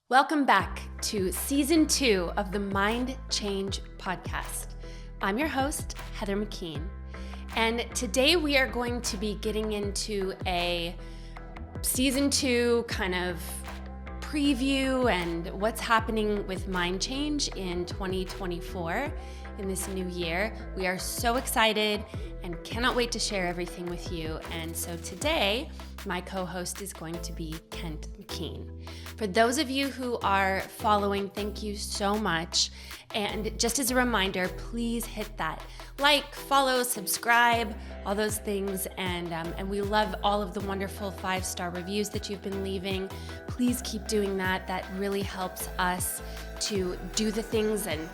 Welcome back to Season 2 of the Mind Change Podcast. I'm your host, Heather McKean, and today we are going to be getting into a Season 2 kind of preview and what's happening with Mind Change in 2024 in this new year. We are so excited and cannot wait to share everything with you. And so today, my co-host is going to be Kent McKean. For those of you who are following, thank you so much. And just as a reminder, please hit that like, follow, subscribe, all those things. And we love all of the wonderful 5-star reviews that you've been leaving. Please keep doing that. That really helps us to do the things and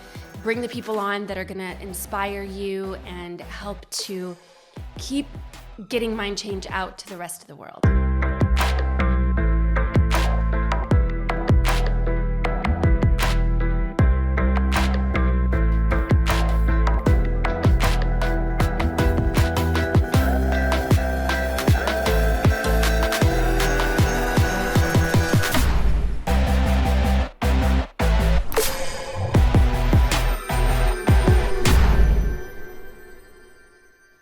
bring the people on that are going to inspire you and help to keep getting mind change out to the rest of the world.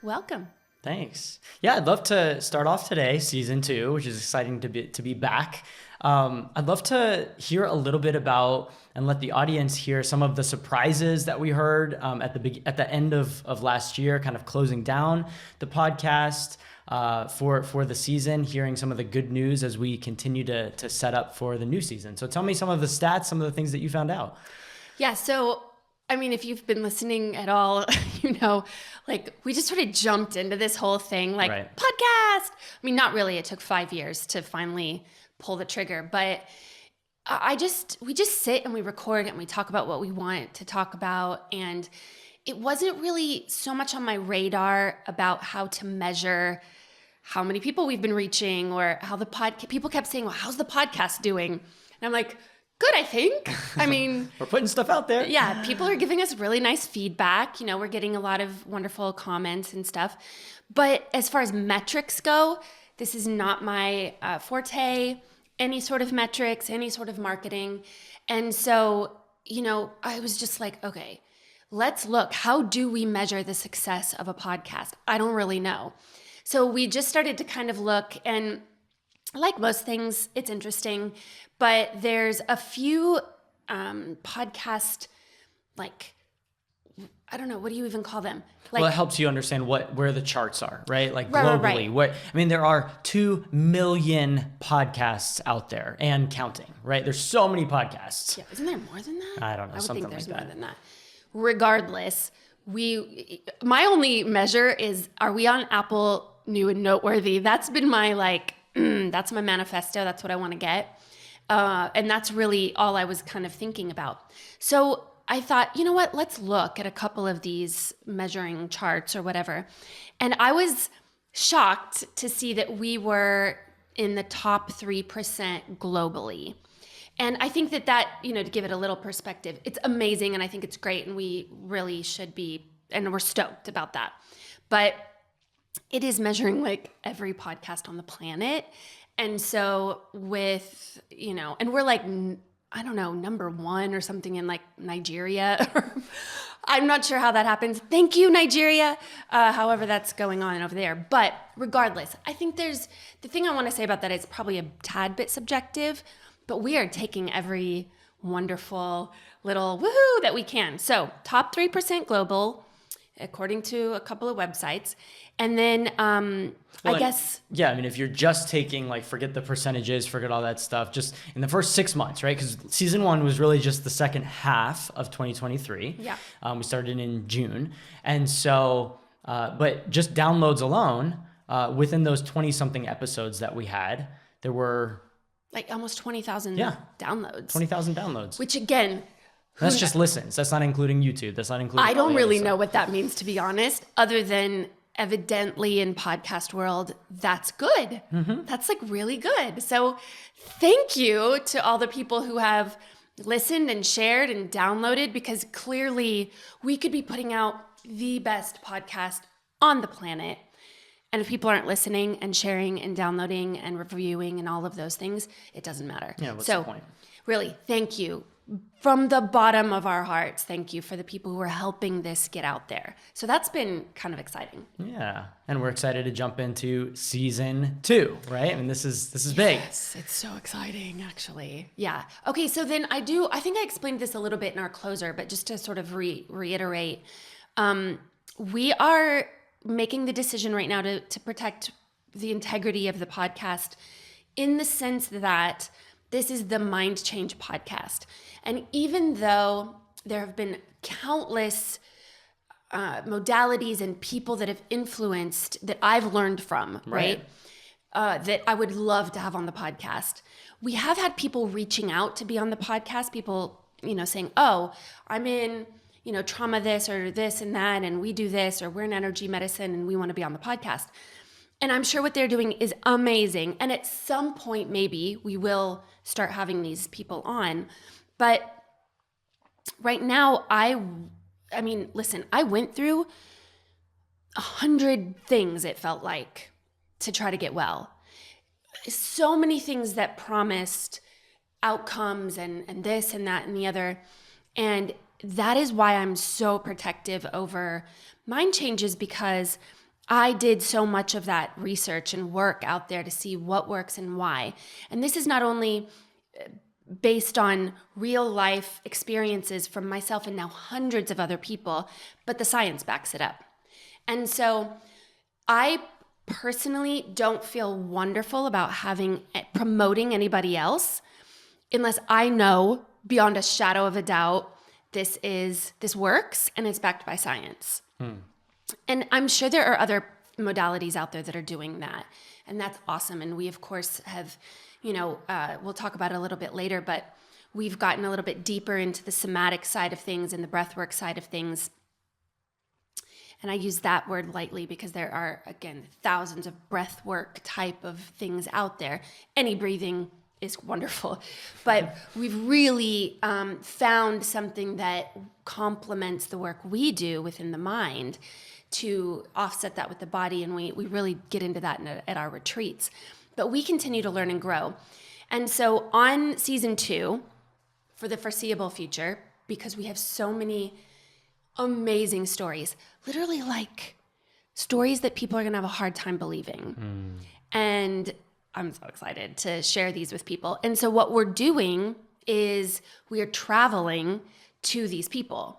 Welcome. Thanks. Yeah, I'd love to start off today, Season 2, which is exciting to be back. I'd love to hear a little bit about and let the audience hear some of the surprises that we heard at the end of last year, kind of closing down the podcast for the season, hearing some of the good news as we continue to set up for the new season. So tell me some of the stats, some of the things that you found out. Yeah, so I mean, if you've been listening at all, you know, like we just sort of jumped into this whole thing, like Right. podcast. I mean, not really. It took 5 years to finally pull the trigger, but we just sit and we record and we talk about what we want to talk about. And it wasn't really so much on my radar about how to measure how many people we've been reaching or how people kept saying, well, how's the podcast doing? And I'm like, good, I think. I mean, We're putting stuff out there. yeah, people are giving us really nice feedback. You know, we're getting a lot of wonderful comments and stuff. But as far as metrics go, this is not my forte, any sort of metrics, any sort of marketing. And so, you know, I was just like, okay, let's look. How do we measure the success of a podcast? I don't really know. So we just started to kind of look, and like most things, it's interesting, but there's a few podcast, like, I don't know, what do you even call them? Like, Well, it helps you understand where the charts are, right? Like Right, globally. right. I mean, there are 2 million podcasts out there and counting, right? There's so many podcasts. yeah, isn't there more than that? I don't know, I would something think there's like more that. than that. Regardless, my only measure is, are we on Apple New and Noteworthy? That's been my that's my manifesto. That's what I want to get. And that's really all I was kind of thinking about. So I thought, you know what, let's look at a couple of these measuring charts or whatever. And I was shocked to see that we were in the top 3% globally. And I think that, you know, to give it a little perspective, it's amazing. And I think it's great. And we really should be, and we're stoked about that. But it is measuring like every podcast on the planet. And so with, you know, and we're like, I don't know, number 1 or something in like Nigeria. I'm not sure how that happens. Thank you, Nigeria. However, that's going on over there. But regardless, I think the thing I want to say about that is probably a tad bit subjective, but we are taking every wonderful little woohoo that we can. So top 3% global, according to a couple of websites. And then I guess... Yeah, I mean, if you're just taking, like, forget the percentages, forget all that stuff, just in the first 6 months, right? Because Season 1 was really just the second half of 2023. Yeah. We started in June. And so, but just downloads alone, within those 20-something episodes that we had, there were... like almost 20,000 downloads. 20,000 downloads. Which again... That's just listens. That's not including YouTube. That's not including... I don't really know what that means, to be honest, other than evidently in podcast world, that's good. Mm-hmm. That's like really good. So thank you to all the people who have listened and shared and downloaded, because clearly we could be putting out the best podcast on the planet. And if people aren't listening and sharing and downloading and reviewing and all of those things, it doesn't matter. Yeah, what's the point? really, thank you. From the bottom of our hearts, thank you for the people who are helping this get out there. So that's been kind of exciting. Yeah. And we're excited to jump into season 2, right? And this is big. Yes, it's so exciting, actually. Yeah. Okay, so then I think I explained this a little bit in our closer, but just to sort of reiterate, we are making the decision right now to protect the integrity of the podcast in the sense that this is the Mind Change podcast. And even though there have been countless modalities and people that have influenced that I've learned from, right? That I would love to have on the podcast. We have had people reaching out to be on the podcast, people, saying, oh, I'm in, trauma this or this and that, and we do this, or we're in energy medicine and we want to be on the podcast. And I'm sure what they're doing is amazing. And at some point, maybe we will start having these people on. But right now, I mean, listen, I went through 100 things, it felt like, to try to get well. So many things that promised outcomes and this and that and the other. And that is why I'm so protective over Mind Changes, because I did so much of that research and work out there to see what works and why. And this is not only based on real life experiences from myself and now hundreds of other people, but the science backs it up. And so I personally don't feel wonderful about promoting anybody else unless I know beyond a shadow of a doubt this works and it's backed by science. And I'm sure there are other modalities out there that are doing that. And that's awesome. And we, of course, have, we'll talk about it a little bit later, but we've gotten a little bit deeper into the somatic side of things and the breathwork side of things. And I use that word lightly because there are, again, thousands of breathwork type of things out there. Any breathing is wonderful. But we've really found something that complements the work we do within the mind to offset that with the body. And we really get into that at our retreats. But we continue to learn and grow. And so on season 2, for the foreseeable future, because we have so many amazing stories, literally like stories that people are going to have a hard time believing. And I'm so excited to share these with people. And so what we're doing is we are traveling to these people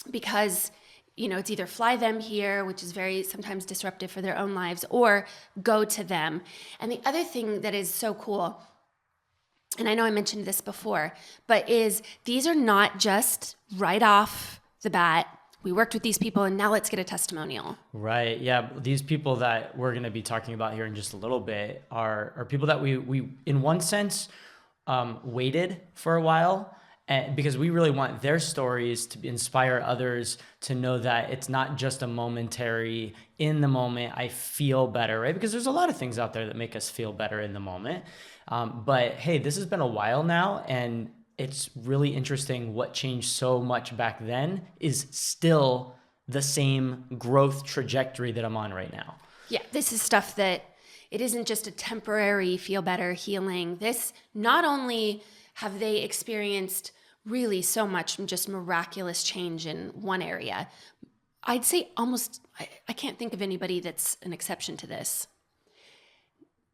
because, it's either fly them here, which is very sometimes disruptive for their own lives, or go to them. And the other thing that is so cool, and I know I mentioned this before, but is these are not just right off the bat, we worked with these people and now let's get a testimonial. Right. Yeah. These people that we're going to be talking about here in just a little bit are people that we in one sense, waited for a while, because we really want their stories to inspire others to know that it's not just a momentary, in the moment, I feel better, right? Because there's a lot of things out there that make us feel better in the moment. But hey, this has been a while now, and it's really interesting what changed so much back then is still the same growth trajectory that I'm on right now. Yeah, this is stuff that it isn't just a temporary feel better healing. This, not only have they experienced really so much just miraculous change in one area, I'd say almost, I can't think of anybody that's an exception to this.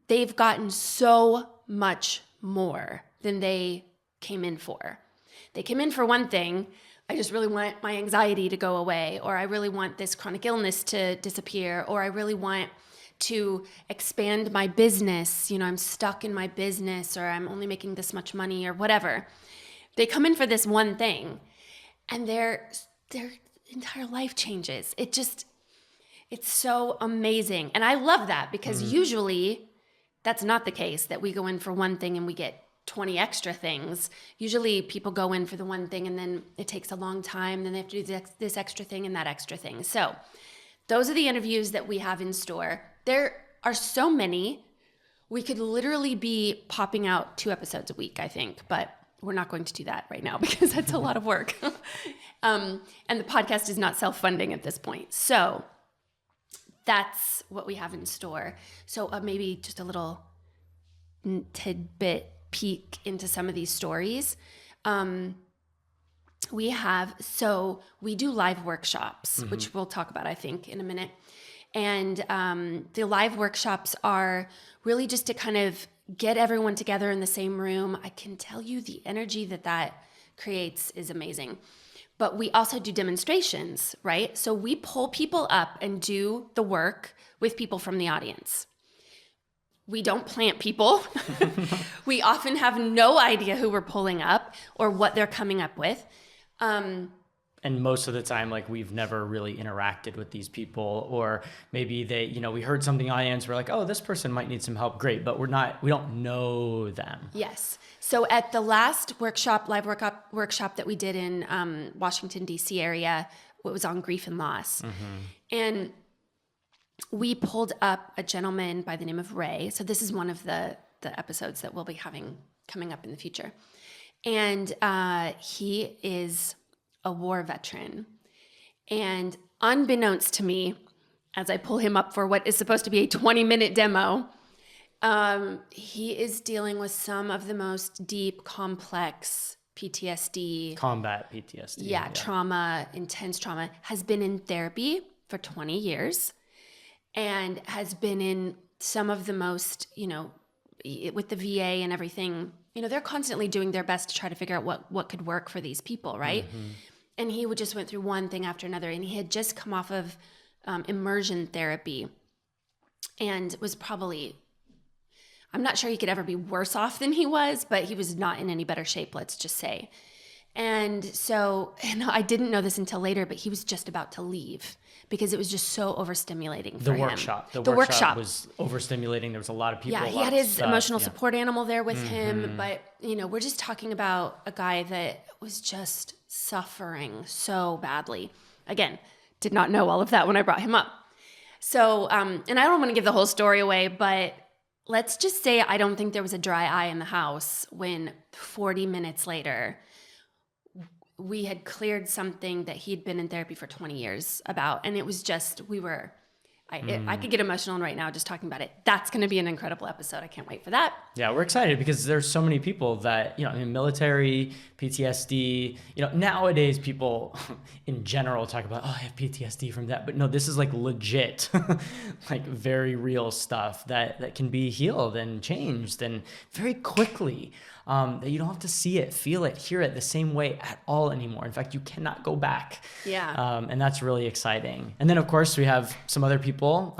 They've gotten so much more than they came in for. They came in for one thing, I just really want my anxiety to go away, or I really want this chronic illness to disappear, or I really want to expand my business. I'm stuck in my business, or I'm only making this much money, or whatever. They come in for this one thing, and their entire life changes. It's so amazing. And I love that because usually that's not the case, that we go in for one thing and we get 20 extra things. Usually people go in for the one thing and then it takes a long time. Then they have to do this extra thing and that extra thing. So those are the interviews that we have in store. There are so many. We could literally be popping out 2 episodes a week, I think, but we're not going to do that right now because that's a lot of work. And the podcast is not self-funding at this point. So that's what we have in store. So maybe just a little tidbit peek into some of these stories. We do live workshops, which we'll talk about, I think, in a minute. And the live workshops are really just to kind of get everyone together in the same room. I can tell you the energy that creates is amazing. But we also do demonstrations, right? So we pull people up and do the work with people from the audience. We don't plant people. We often have no idea who we're pulling up or what they're coming up with. And most of the time, like, we've never really interacted with these people, or maybe they, we heard something in the audience, we're like, oh, this person might need some help. Great. But we don't know them. Yes. So at the last live workshop that we did in Washington, D.C. area, it was on grief and loss. And we pulled up a gentleman by the name of Ray. So this is one of the episodes that we'll be having coming up in the future. And he is a war veteran. And unbeknownst to me, as I pull him up for what is supposed to be a 20-minute demo, he is dealing with some of the most deep, complex PTSD. Combat PTSD. Yeah, trauma, intense trauma, has been in therapy for 20 years and has been in some of the most, with the VA and everything, they're constantly doing their best to try to figure out what could work for these people, right? And he just went through one thing after another, and he had just come off of immersion therapy and was probably, I'm not sure he could ever be worse off than he was, but he was not in any better shape, let's just say. And so, and I didn't know this until later, but he was just about to leave because it was just so overstimulating for him. The workshop was overstimulating. There was a lot of people. Yeah, he had his emotional support animal there with him, but we're just talking about a guy that was just suffering so badly. Again, did not know all of that when I brought him up. So, and I don't want to give the whole story away, but let's just say I don't think there was a dry eye in the house when 40 minutes later, we had cleared something that he'd been in therapy for 20 years about. And it was just, I could get emotional right now just talking about it. That's going to be an incredible episode. I can't wait for that. Yeah, we're excited because there's so many people that, military, PTSD, nowadays people in general talk about, oh, I have PTSD from that. But no, this is like legit, like very real stuff that can be healed and changed and very quickly. That you don't have to see it, feel it, hear it the same way at all anymore. In fact, you cannot go back. Yeah. And that's really exciting. And then, of course, we have some other people.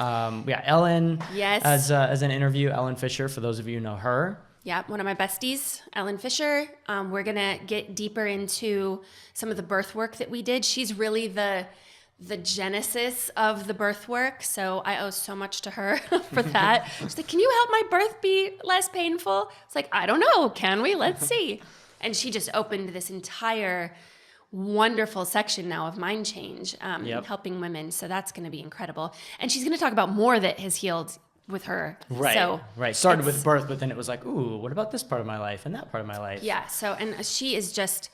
We got Ellen as an interview, Ellen Fisher, for those of you who know her. Yeah, one of my besties, Ellen Fisher. We're going to get deeper into some of the birth work that we did. She's really the genesis of the birth work. So I owe so much to her for that. She's like, can you help my birth be less painful? It's like, I don't know. Can we? Let's see. And she just opened this entire wonderful section now of mind change, helping women. So that's going to be incredible. And she's going to talk about more that has healed with her. Right. So right. Started with birth, but then it was like, ooh, what about this part of my life and that part of my life? Yeah. So, and she is just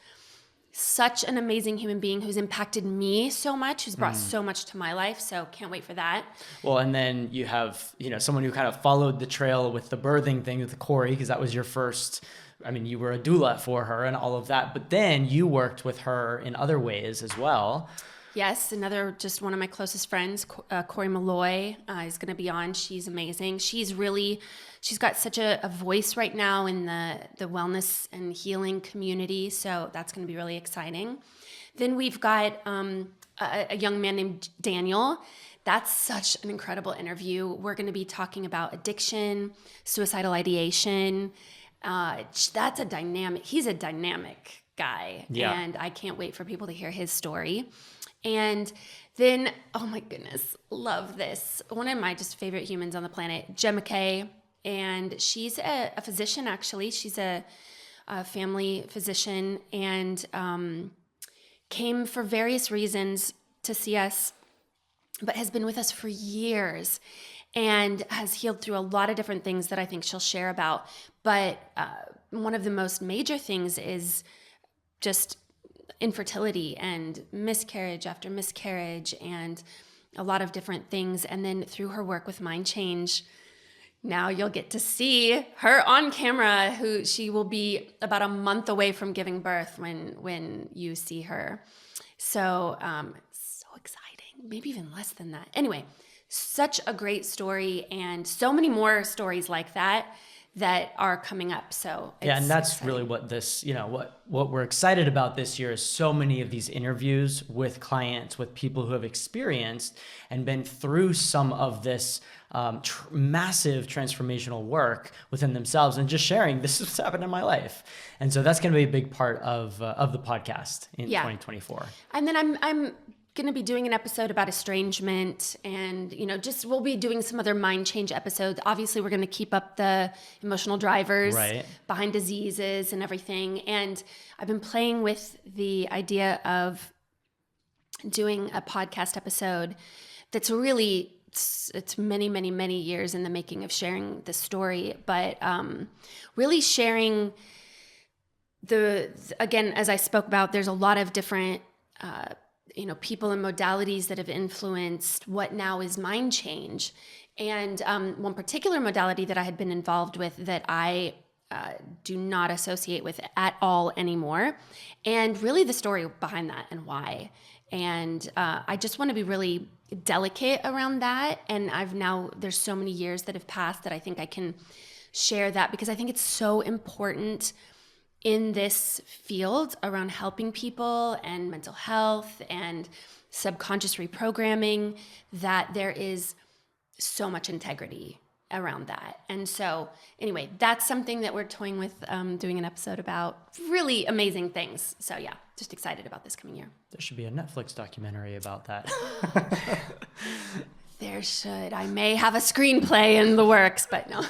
such an amazing human being who's impacted me so much, who's brought so much to my life. So can't wait for that. Well, and then you have, someone who kind of followed the trail with the birthing thing with Corey, because that was your first, you were a doula for her and all of that, but then you worked with her in other ways as well. Yes, just one of my closest friends, Corey Malloy, is going to be on. She's amazing. She's got such a voice right now in the wellness and healing community. So that's going to be really exciting. Then we've got a young man named Daniel. That's such an incredible interview. We're going to be talking about addiction, suicidal ideation. He's a dynamic guy. Yeah. And I can't wait for people to hear his story. And then, oh my goodness, love this. One of my just favorite humans on the planet, Jen McKay. And she's a physician, actually. She's a family physician and came for various reasons to see us, but has been with us for years and has healed through a lot of different things that I think she'll share about. But one of the most major things is just infertility and miscarriage after miscarriage and a lot of different things. And then through her work with Mind Change, now you'll get to see her on camera, who she will be about a month away from giving birth when you see her. So it's so exciting, maybe even less than that. Anyway, such a great story, and so many more stories like that are coming up. So yeah, and that's exciting. really what this, what we're excited about this year is so many of these interviews with clients, with people who have experienced and been through some of this massive transformational work within themselves, and just sharing, this is what's happened in my life. And so that's going to be a big part of the podcast in 2024. And then I'm going to be doing an episode about estrangement, and we'll be doing some other mind change episodes. Obviously, we're going to keep up the emotional drivers behind diseases and everything. And I've been playing with the idea of doing a podcast episode that's really, it's many, many, many years in the making of sharing the story, but really sharing again, as I spoke about, there's a lot of different people and modalities that have influenced what now is mind change. And one particular modality that I had been involved with that I do not associate with at all anymore, and really the story behind that and why. And I just want to be really delicate around that. And there's so many years that have passed that I think I can share that, because I think it's so important in this field around helping people and mental health and subconscious reprogramming, that there is so much integrity around that. And so anyway, that's something that we're toying with, doing an episode about. Really amazing things. So yeah, just excited about this coming year. There should be a Netflix documentary about that. There should. I may have a screenplay in the works, but no.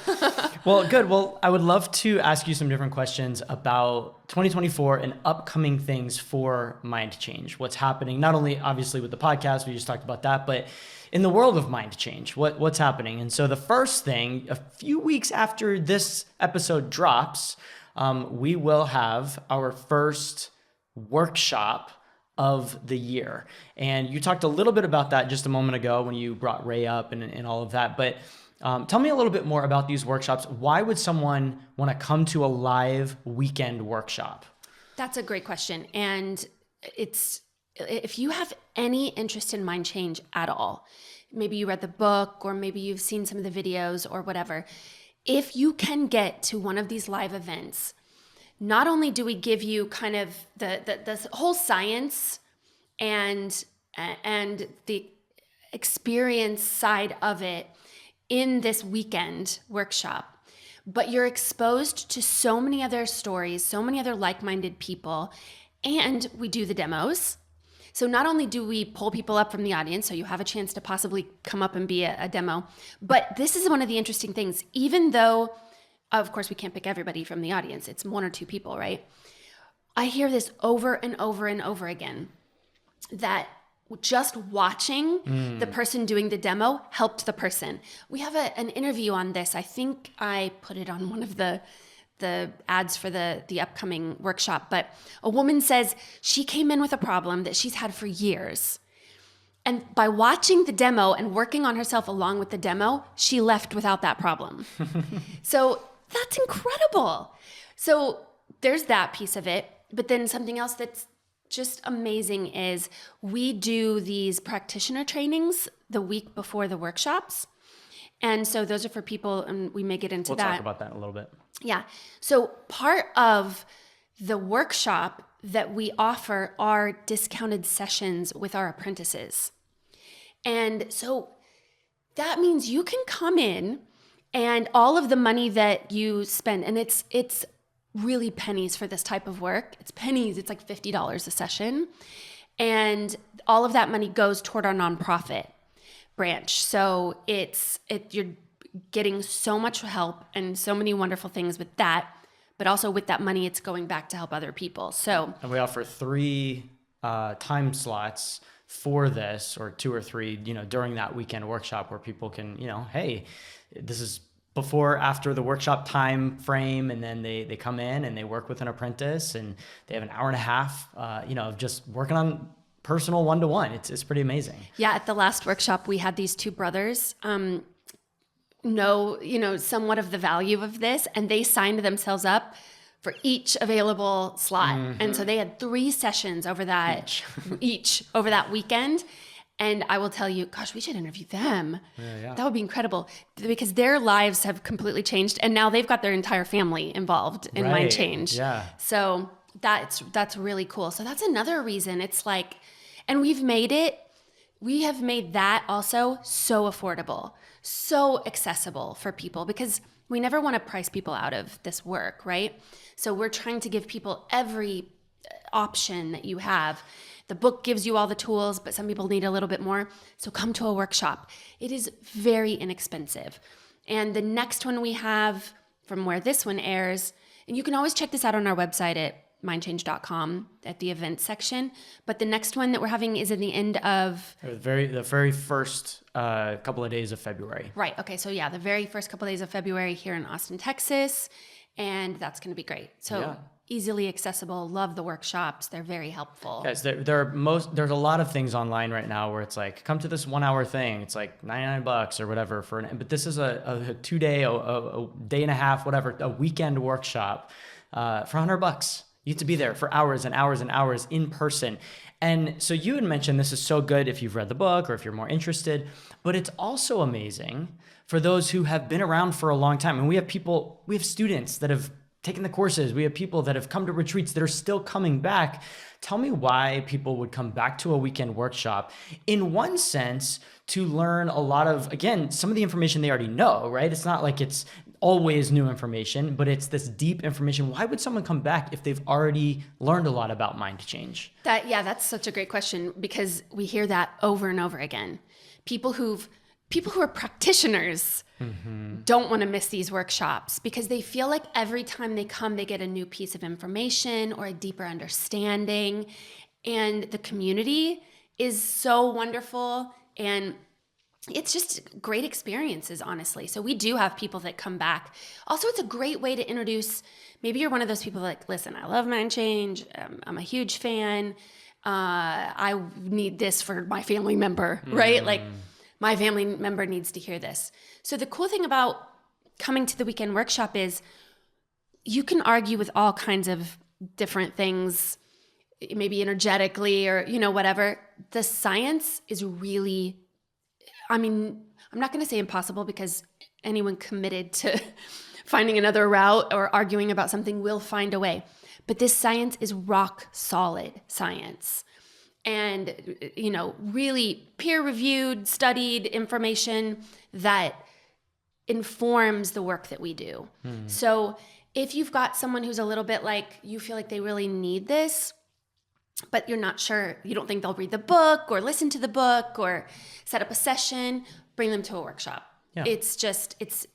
Well, good. Well, I would love to ask you some different questions about 2024 and upcoming things for mind change. What's happening, not only obviously with the podcast, we just talked about that, but in the world of mind change, what's happening. And so the first thing, a few weeks after this episode drops, we will have our first workshop of the year. And you talked a little bit about that just a moment ago when you brought Ray up and all of that. But tell me a little bit more about these workshops. Why would someone want to come to a live weekend workshop? That's a great question. And if you have any interest in mind change at all, maybe you read the book or maybe you've seen some of the videos or whatever, if you can get to one of these live events, not only do we give you kind of the whole science and the experience side of it in this weekend workshop, but you're exposed to so many other stories, so many other like-minded people, and we do the demos. So not only do we pull people up from the audience, so you have a chance to possibly come up and be a demo, but this is one of the interesting things. Even though, of course, we can't pick everybody from the audience, it's one or two people, right? I hear this over and over and over again, that just watching the person doing the demo helped the person. We have an interview on this. I think I put it on one of the ads for the upcoming workshop, but a woman says she came in with a problem that she's had for years. And by watching the demo and working on herself along with the demo, she left without that problem. So that's incredible. So there's that piece of it. But then something else that's just amazing is we do these practitioner trainings the week before the workshops. And so those are for people, and we may get into that. We'll talk about that in a little bit. Yeah. So part of the workshop that we offer are discounted sessions with our apprentices. And so that means you can come in and all of the money that you spend, and it's really pennies for this type of work. It's pennies. It's like $50 a session. And all of that money goes toward our nonprofit branch. So you're getting so much help and so many wonderful things with that, but also with that money, it's going back to help other people. So, and we offer 3 time slots for this, or 2 or 3, during that weekend workshop, where people can, hey, this is before, after the workshop time frame, and then they come in and they work with an apprentice, and they have an hour and a half, of just working on personal one-to-one. It's pretty amazing. Yeah. At the last workshop, we had these 2 brothers. know, somewhat of the value of this, and they signed themselves up for each available slot. And so they had 3 sessions over that each over that weekend. And I will tell you, gosh, we should interview them. Yeah. That would be incredible, because their lives have completely changed, and now they've got their entire family involved in Mind Change. Yeah. So that's really cool. So that's another reason. It's like, and we have made that also so affordable, so accessible for people, because we never want to price people out of this work, right? So we're trying to give people every option that you have. The book gives you all the tools, but some people need a little bit more. So come to a workshop. It is very inexpensive. And the next one we have, from where this one airs, and you can always check this out on our website at mindchange.com at the events section. But the next one that we're having is at the end of the very first couple of days of February. Right. Okay. So yeah, the very first couple of days of February here in Austin, Texas, and that's going to be great. So easily accessible. Love the workshops. They're very helpful. Guys, there's a lot of things online right now where it's like, come to this 1 hour thing. It's like $99 or whatever but this is a 2 day, a day and a half, whatever, a weekend workshop for $100. You get to be there for hours and hours and hours in person. And so you had mentioned this is so good if you've read the book or if you're more interested, but it's also amazing for those who have been around for a long time. And we have students that have taken the courses. We have people that have come to retreats that are still coming back. Tell me why people would come back to a weekend workshop, in one sense, to learn a lot of, again, some of the information they already know, right? It's not like it's always new information, but it's this deep information. Why would someone come back if they've already learned a lot about mind change? That's such a great question, because we hear that over and over again. People who are practitioners don't want to miss these workshops, because they feel like every time they come, they get a new piece of information or a deeper understanding. And the community is so wonderful, and it's just great experiences, honestly. So we do have people that come back. Also, it's a great way to introduce, maybe you're one of those people like, listen, I love Mind Change. I'm a huge fan. I need this for my family member, right? Like, my family member needs to hear this. So the cool thing about coming to the weekend workshop is you can argue with all kinds of different things, maybe energetically or, whatever. The science is really, I'm not going to say impossible, because anyone committed to finding another route or arguing about something will find a way. But this science is rock solid science. And, really peer-reviewed, studied information that informs the work that we do. So if you've got someone who's a little bit like, you feel like they really need this, but you're not sure, you don't think they'll read the book or listen to the book or set up a session, bring them to a workshop. Yeah. It's just, it's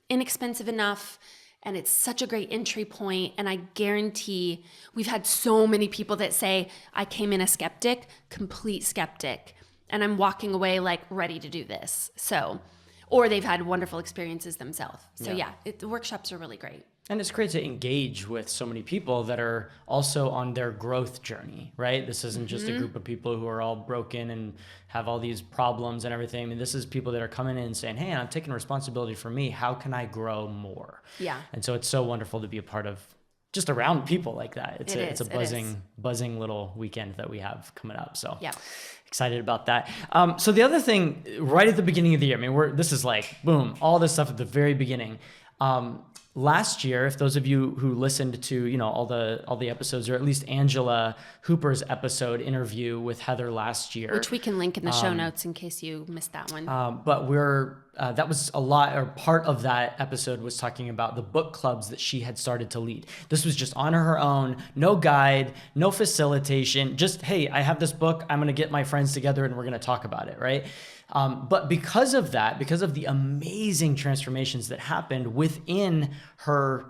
inexpensive enough. And it's such a great entry point. And I guarantee we've had so many people that say, I came in a skeptic, complete skeptic, and I'm walking away like ready to do this. So, or they've had wonderful experiences themselves. So the workshops are really great. And it's great to engage with so many people that are also on their growth journey, right? This isn't just a group of people who are all broken and have all these problems and everything. I mean, this is people that are coming in and saying, hey, I'm taking responsibility for me. How can I grow more? Yeah. And so it's so wonderful to be a part of, just around people like that. It's a buzzing little weekend that we have coming up. So excited about that. So the other thing, right at the beginning of the year, this is like, boom, all this stuff at the very beginning. Last year, if those of you who listened to, all the episodes, or at least Angela Hooper's episode interview with Heather last year, which we can link in the show notes in case you missed that one. But that was a lot, or part of that episode was talking about the book clubs that she had started to lead. This was just on her own, no guide, no facilitation, just, hey, I have this book, I'm going to get my friends together and we're going to talk about it, right? But because of the amazing transformations that happened within her,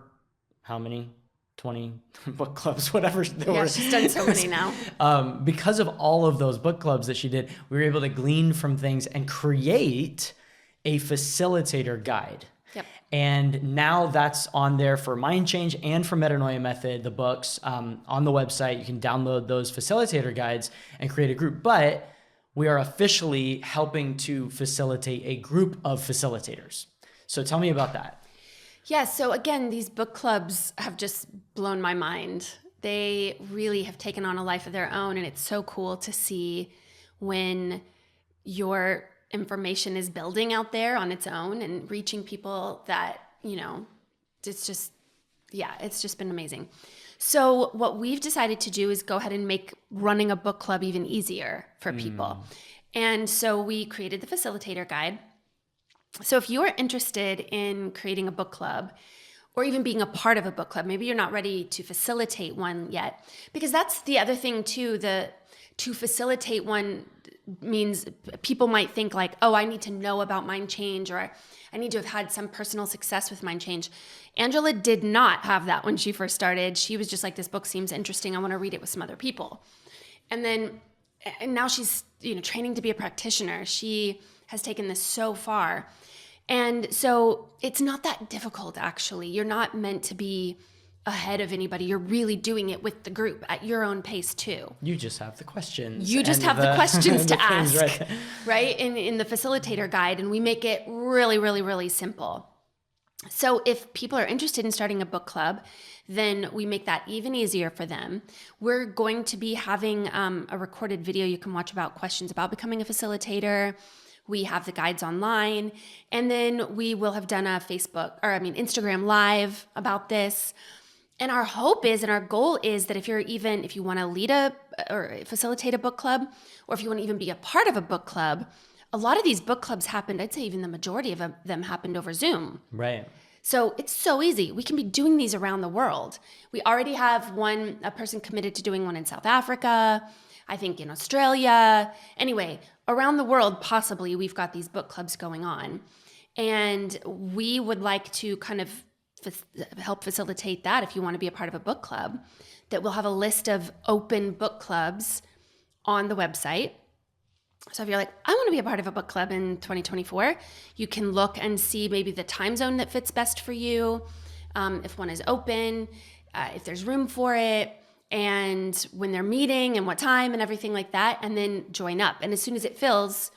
how many? 20 book clubs, whatever. She's done so many now. Because of all of those book clubs that she did, we were able to glean from things and create a facilitator guide. Yep. And now that's on there for Mind Change and for Metanoia Method, the books, on the website. You can download those facilitator guides and create a group. But we are officially helping to facilitate a group of facilitators. So tell me about that. Yeah, so again, these book clubs have just blown my mind. They really have taken on a life of their own, and it's so cool to see when your information is building out there on its own and reaching people that, it's just been amazing. So what we've decided to do is go ahead and make running a book club even easier for people. And so we created the facilitator guide. So if you are interested in creating a book club or even being a part of a book club, maybe you're not ready to facilitate one yet, because that's the other thing too, to facilitate one means people might think like, oh, I need to know about mind change, or I need to have had some personal success with mind change. Angela did not have that when she first started. She was just like, this book seems interesting. I want to read it with some other people. And now she's, training to be a practitioner. She has taken this so far. And so it's not that difficult, actually. You're not meant to be ahead of anybody. You're really doing it with the group at your own pace too. You just have the questions. You just have the questions to ask, right? In the facilitator guide, and we make it really, really, really simple. So if people are interested in starting a book club, then we make that even easier for them. We're going to be having a recorded video you can watch about questions about becoming a facilitator. We have the guides online, and then we will have done a Instagram live about this. And our hope is, and our goal is that if you want to lead or facilitate a book club, or if you want to even be a part of a book club, a lot of these book clubs happened, I'd say even the majority of them happened over Zoom. Right. So it's so easy. We can be doing these around the world. We already have a person committed to doing one in South Africa, I think in Australia. Anyway, around the world, possibly, we've got these book clubs going on. And we would like to kind of help facilitate that if you want to be a part of a book club, that we'll have a list of open book clubs on the website. So if you're like, I want to be a part of a book club in 2024, you can look and see maybe the time zone that fits best for you, if one is open, if there's room for it, and when they're meeting and what time and everything like that, and then join up. And as soon as it fills,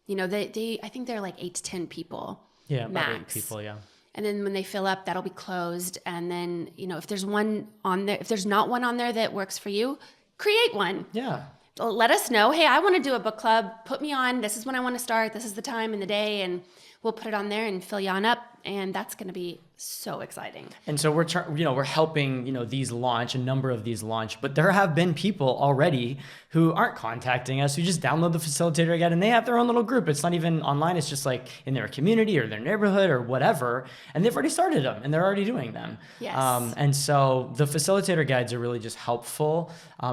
I think they're like 8 to 10 people. Yeah, max. about 8 people, yeah. And then when they fill up, that'll be closed. And then, if there's one on there, if there's not one on there that works for you, create one. Yeah. Let us know, hey, I want to do a book club. Put me on. This is when I want to start. This is the time and the day. And we'll put it on there and fill you on up. And that's going to be so exciting. And so we're helping, these launch, a number of these launch, but there have been people already who aren't contacting us, who just download the facilitator guide and they have their own little group. It's not even online. It's just like in their community or their neighborhood or whatever. And they've already started them and they're already doing them. Yes. And so the facilitator guides are really just helpful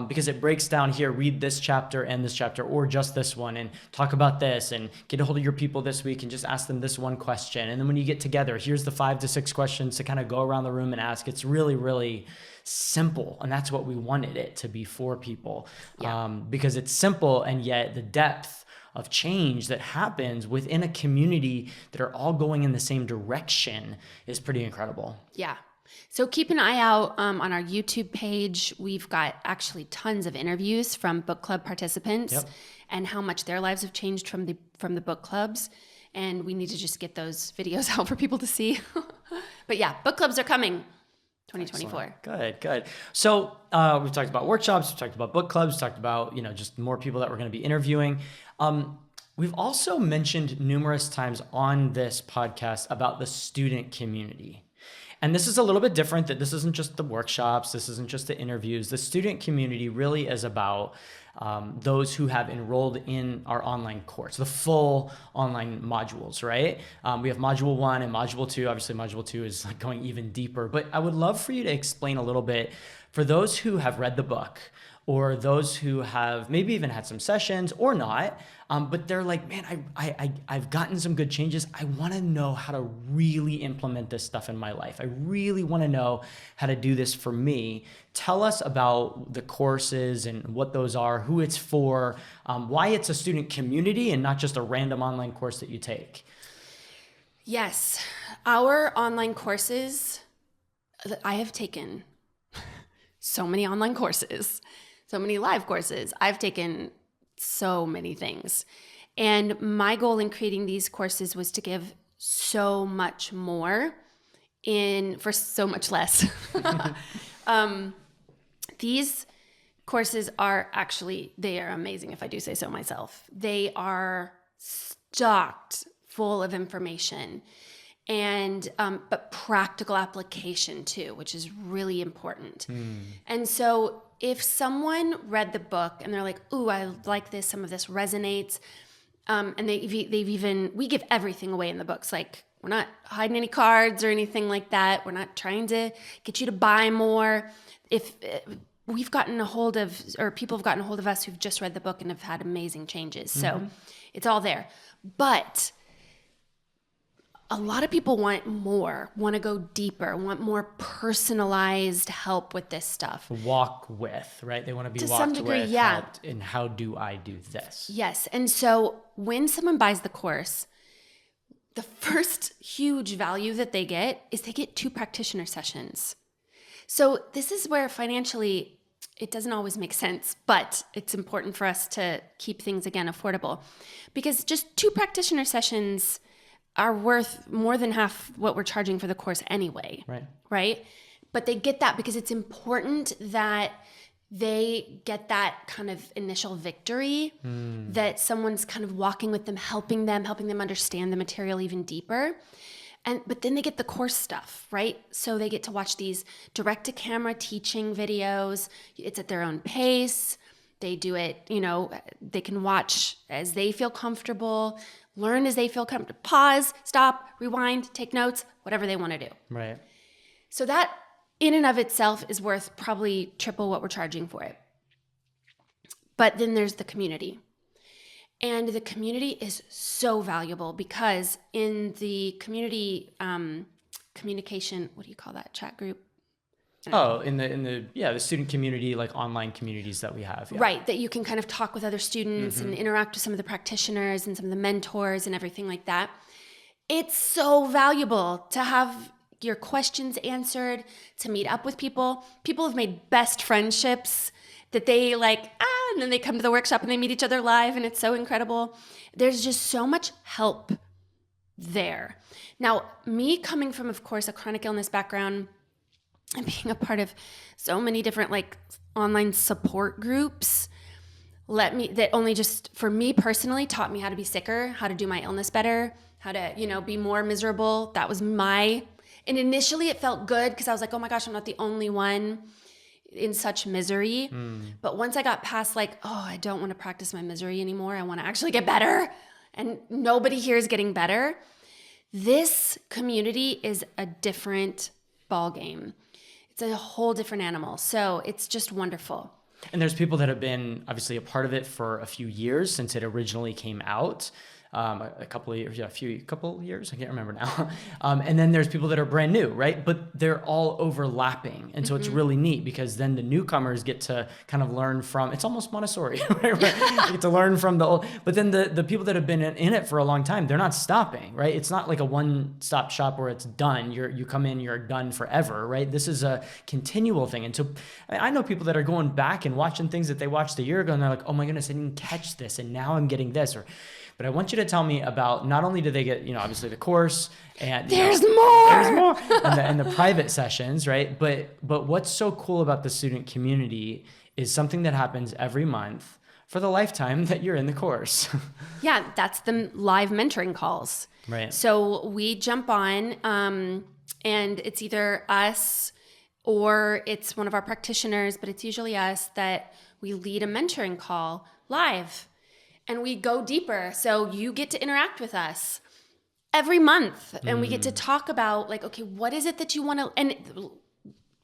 because it breaks down here, read this chapter and this chapter, or just this one, and talk about this and get a hold of your people this week and just ask them this one question. And then when you get together, here's the 5 to 6 questions to kind of go around the room and ask. It's really, really simple. And that's what we wanted it to be for people. Yeah. Because it's simple, and yet the depth of change that happens within a community that are all going in the same direction is pretty incredible. Yeah. So keep an eye out on our YouTube page. We've got actually tons of interviews from book club participants and how much their lives have changed from the book clubs. And we need to just get those videos out for people to see. But yeah, book clubs are coming 2024. Excellent. Good. So we've talked about workshops, we've talked about book clubs, we've talked about, just more people that we're going to be interviewing. We've also mentioned numerous times on this podcast about the student community. And this is a little bit different, that this isn't just the workshops, this isn't just the interviews. The student community really is about those who have enrolled in our online course, the full online modules, right? We have module 1 and module 2. Obviously, module 2 is like going even deeper. But I would love for you to explain a little bit for those who have read the book, or those who have maybe even had some sessions or not, but they're like, man, I've gotten some good changes. I want to know how to really implement this stuff in my life. I really want to know how to do this for me. Tell us about the courses and what those are, who it's for, why it's a student community and not just a random online course that you take. Yes, our online courses, I have taken so many online courses, so many live courses. I've taken so many things. And my goal in creating these courses was to give so much more for so much less. These courses are actually, they are amazing, if I do say so myself. They are stocked full of information and but practical application too, which is really important. And so if someone read the book and they're like, ooh, I like this, some of this resonates, and we give everything away in the books. Like, we're not hiding any cards or anything like that. We're not trying to get you to buy more. If we've gotten a hold of, or people have gotten a hold of us who've just read the book and have had amazing changes. So it's all there. But a lot of people want more, want to go deeper, want more personalized help with this stuff. Walk with, right? They want to be To walked some degree, with, yeah. helped, and how do I do this? Yes. And so when someone buys the course, the first huge value that they get is they get 2 practitioner sessions. So this is where financially it doesn't always make sense, but it's important for us to keep things, again, affordable, because just 2 practitioner sessions are worth more than half what we're charging for the course anyway. Right? But they get that because it's important that they get that kind of initial victory, that someone's kind of walking with them, helping them understand the material even deeper. But then they get the course stuff, right? So they get to watch these direct-to-camera teaching videos. It's at their own pace. They do it, they can watch as they feel comfortable, learn as they feel comfortable, pause, stop, rewind, take notes, whatever they want to do. Right. So that in and of itself is worth probably triple what we're charging for it. But then there's the community. And the community is so valuable because in the community communication, what do you call that, chat group? In the student community, like online communities that we have. Yeah. Right, that you can kind of talk with other students and interact with some of the practitioners and some of the mentors and everything like that. It's so valuable to have your questions answered, to meet up with people. People have made best friendships that they and then they come to the workshop and they meet each other live, and it's so incredible. There's just so much help there. Now, me coming from, of course, a chronic illness background and being a part of so many different online support groups, that only just for me personally taught me how to be sicker, how to do my illness better, how to, be more miserable. That was and initially it felt good because I was like, oh my gosh, I'm not the only one in such misery. But once I got past I don't want to practice my misery anymore. I want to actually get better. And nobody here is getting better. This community is a different ballgame. It's a whole different animal. So it's just wonderful. And there's people that have been obviously a part of it for a few years since it originally came out. A couple of years, I can't remember now. And then there's people that are brand new, right? But they're all overlapping. And so it's really neat because then the newcomers get to kind of learn from, it's almost Montessori, right? They get to learn from the old, but then the people that have been in it for a long time, they're not stopping, right? It's not like a one-stop shop where it's done. You come in, you're done forever, right? This is a continual thing. And so I know people that are going back and watching things that they watched a year ago and they're like, oh my goodness, I didn't catch this. And now I'm getting this. But I want you to tell me about, not only do they get, obviously the course and there's more and the private sessions, right? But what's so cool about the student community is something that happens every month for the lifetime that you're in the course. Yeah, that's the live mentoring calls. Right. So we jump on and it's either us or it's one of our practitioners, but it's usually us that we lead a mentoring call live. And we go deeper. So you get to interact with us every month. And we get to talk about okay, what is it that you want to, and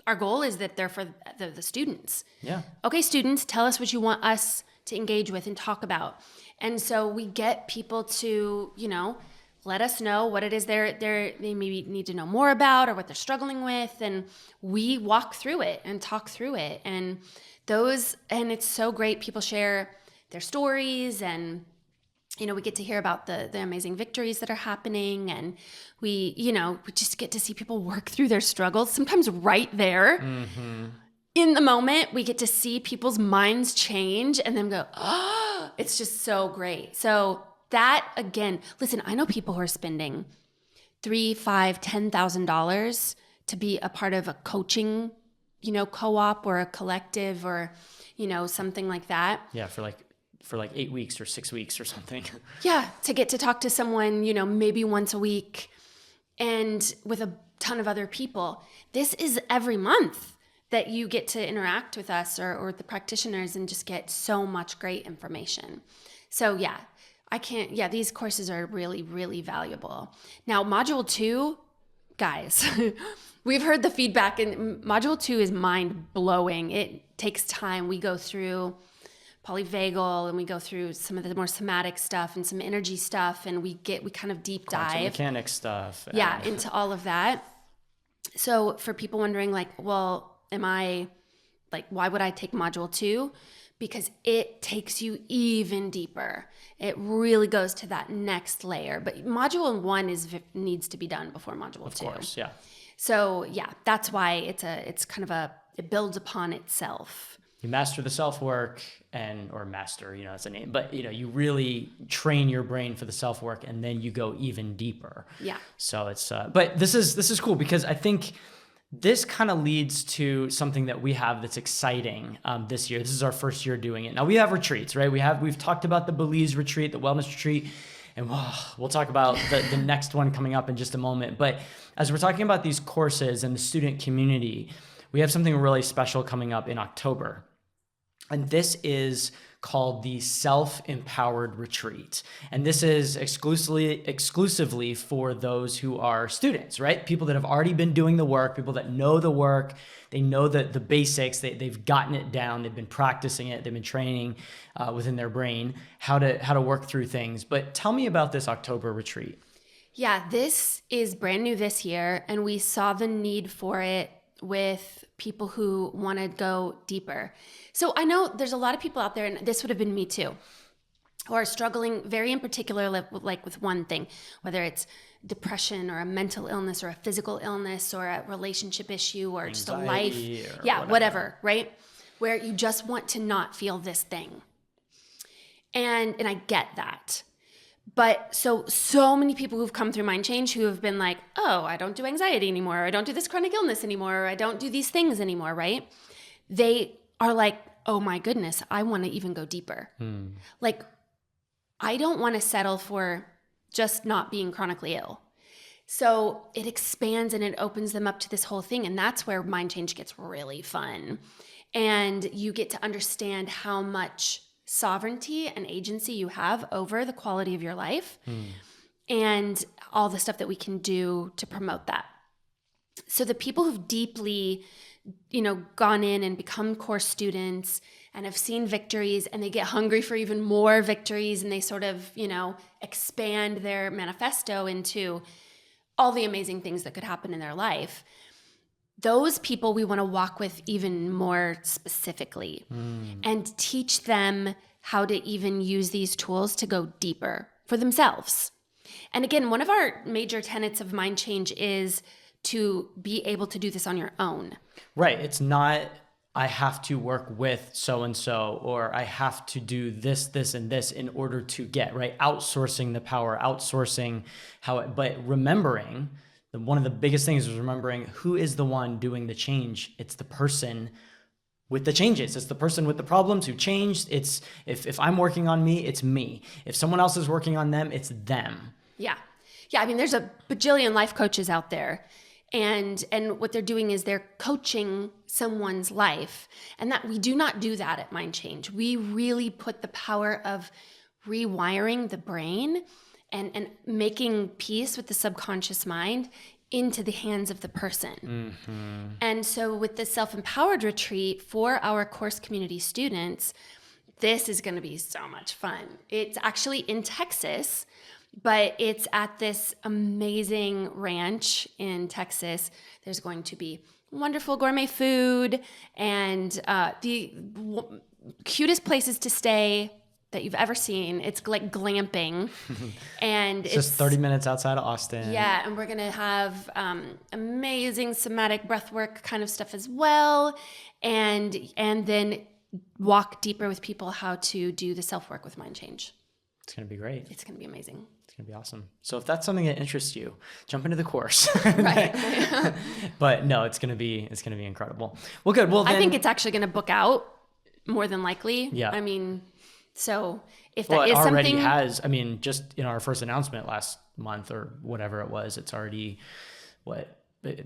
our goal is that they're for the students. Yeah. Okay, students, tell us what you want us to engage with and talk about. And so we get people to, let us know what it is they maybe need to know more about or what they're struggling with. And we walk through it and talk through it. And it's so great. People share their stories and, we get to hear about the amazing victories that are happening. And we just get to see people work through their struggles, sometimes right there. In the moment, we get to see people's minds change and then go, oh, it's just so great. So that, again, listen, I know people who are spending $3,000, $5,000, $10,000 to be a part of a coaching, co-op or a collective or, something like that. Yeah, for like 8 weeks or 6 weeks or something. Yeah, to get to talk to someone, maybe once a week and with a ton of other people. This is every month that you get to interact with us or the practitioners and just get so much great information. So yeah, these courses are really, really valuable. Now, module 2, guys, we've heard the feedback, and module 2 is mind blowing. It takes time. We go through polyvagal and we go through some of the more somatic stuff and some energy stuff, and we kind of deep dive. Quantum mechanics stuff. Yeah, into all of that. So for people wondering well, why would I take module 2? Because it takes you even deeper. It really goes to that next layer. But module 1 needs to be done before module 2. Of course, yeah. So yeah, that's why it builds upon itself. You master the self-work or master, that's a name, but you really train your brain for the self-work, and then you go even deeper. Yeah. So it's, but this is cool because I think this kind of leads to something that we have that's exciting this year. This is our first year doing it. Now we have retreats, right? We've talked about the Belize retreat, the wellness retreat, and we'll talk about the next one coming up in just a moment. But as we're talking about these courses and the student community, we have something really special coming up in October. And this is called the Self-Empowered Retreat. And this is exclusively for those who are students, right? People that have already been doing the work, people that know the work, they know the basics, they've gotten it down, they've been practicing it, they've been training within their brain how to work through things. But tell me about this October retreat. Yeah, this is brand new this year, and we saw the need for it with people who want to go deeper. So I know there's a lot of people out there, and this would have been me too, who are struggling very in particular with one thing, whether it's depression or a mental illness or a physical illness or a relationship issue or Anxiety just a life. Whatever, right? Where you just want to not feel this thing. And I get that. But so many people who've come through Mind Change who have been like, oh, I don't do anxiety anymore, or I don't do this chronic illness anymore, or I don't do these things anymore, right? They are like, oh my goodness, I want to even go deeper. Like, I don't want to settle for just not being chronically ill. So it expands and it opens them up to this whole thing. And that's where Mind Change gets really fun. And you get to understand how much sovereignty and agency you have over the quality of your life and all the stuff that we can do to promote that. So the people who've deeply, gone in and become course students and have seen victories, and they get hungry for even more victories, and they sort of, expand their manifesto into all the amazing things that could happen in their life. Those people we want to walk with even more specifically and teach them how to even use these tools to go deeper for themselves. And again, one of our major tenets of Mind Change is to be able to do this on your own. Right. It's not, I have to work with so-and-so, or I have to do this, this, and this in order to get, right? Outsourcing the power, outsourcing but remembering, one of the biggest things is remembering who is the one doing the change. It's the person with the changes. It's the person with the problems who changed. It's if I'm working on me, it's me. If someone else is working on them, it's them. Yeah. I mean, there's a bajillion life coaches out there. And what they're doing is they're coaching someone's life. And that we do not do that at Mind Change. We really put the power of rewiring the brain and making peace with the subconscious mind into the hands of the person. And so with the Self-Empowered Retreat for our course community students, this is going to be so much fun. It's actually in Texas, but it's at this amazing ranch in Texas. There's going to be wonderful gourmet food and the cutest places to stay that you've ever seen. It's like glamping. And it's just 30 minutes outside of Austin. Yeah, and we're going to have amazing somatic breathwork kind of stuff as well. And then walk deeper with people how to do the self-work with Mind Change. It's going to be great. It's going to be amazing. going to be awesome. So if that's something that interests you, jump into the course. Right. But no, it's going to be incredible. Well, good. Well, then, I think it's actually going to book out more than likely. Yeah. I mean, so if well, that it is already something, has. I mean, just in our first announcement last month or whatever it was, it's already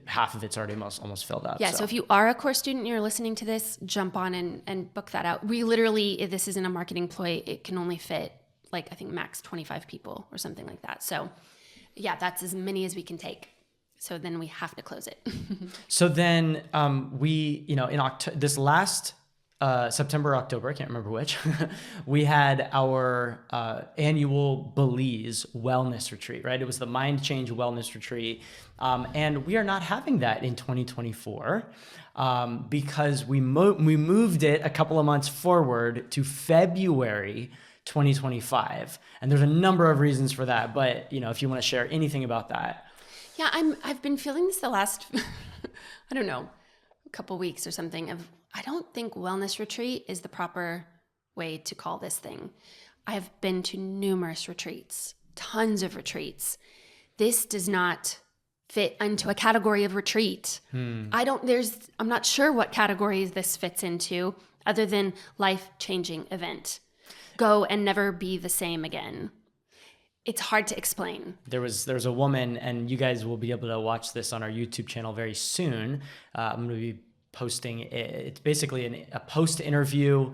half of it's already almost filled up. yeah. So if you are a course student and you're listening to this, jump on and book that out. We literally, if this isn't a marketing ploy, it can only fit like, I think max 25 people or something like that. So yeah, that's as many as we can take. So then we have to close it. So then we, in this last September, October, I can't remember which, we had our annual Belize wellness retreat, right? It was the Mind Change Wellness Retreat. And we are not having that in 2024 because we moved it a couple of months forward to February 2025. And there's a number of reasons for that. But, if you want to share anything about that. Yeah, I've been feeling this the last, I don't know, a couple weeks or something I don't think wellness retreat is the proper way to call this thing. I've been to numerous retreats, tons of retreats. This does not fit into a category of retreat. I'm not sure what categories this fits into other than life-changing event. Go and never be the same again. It's hard to explain. There's a woman, and you guys will be able to watch this on our YouTube channel very soon. I'm going to be posting it's basically a post interview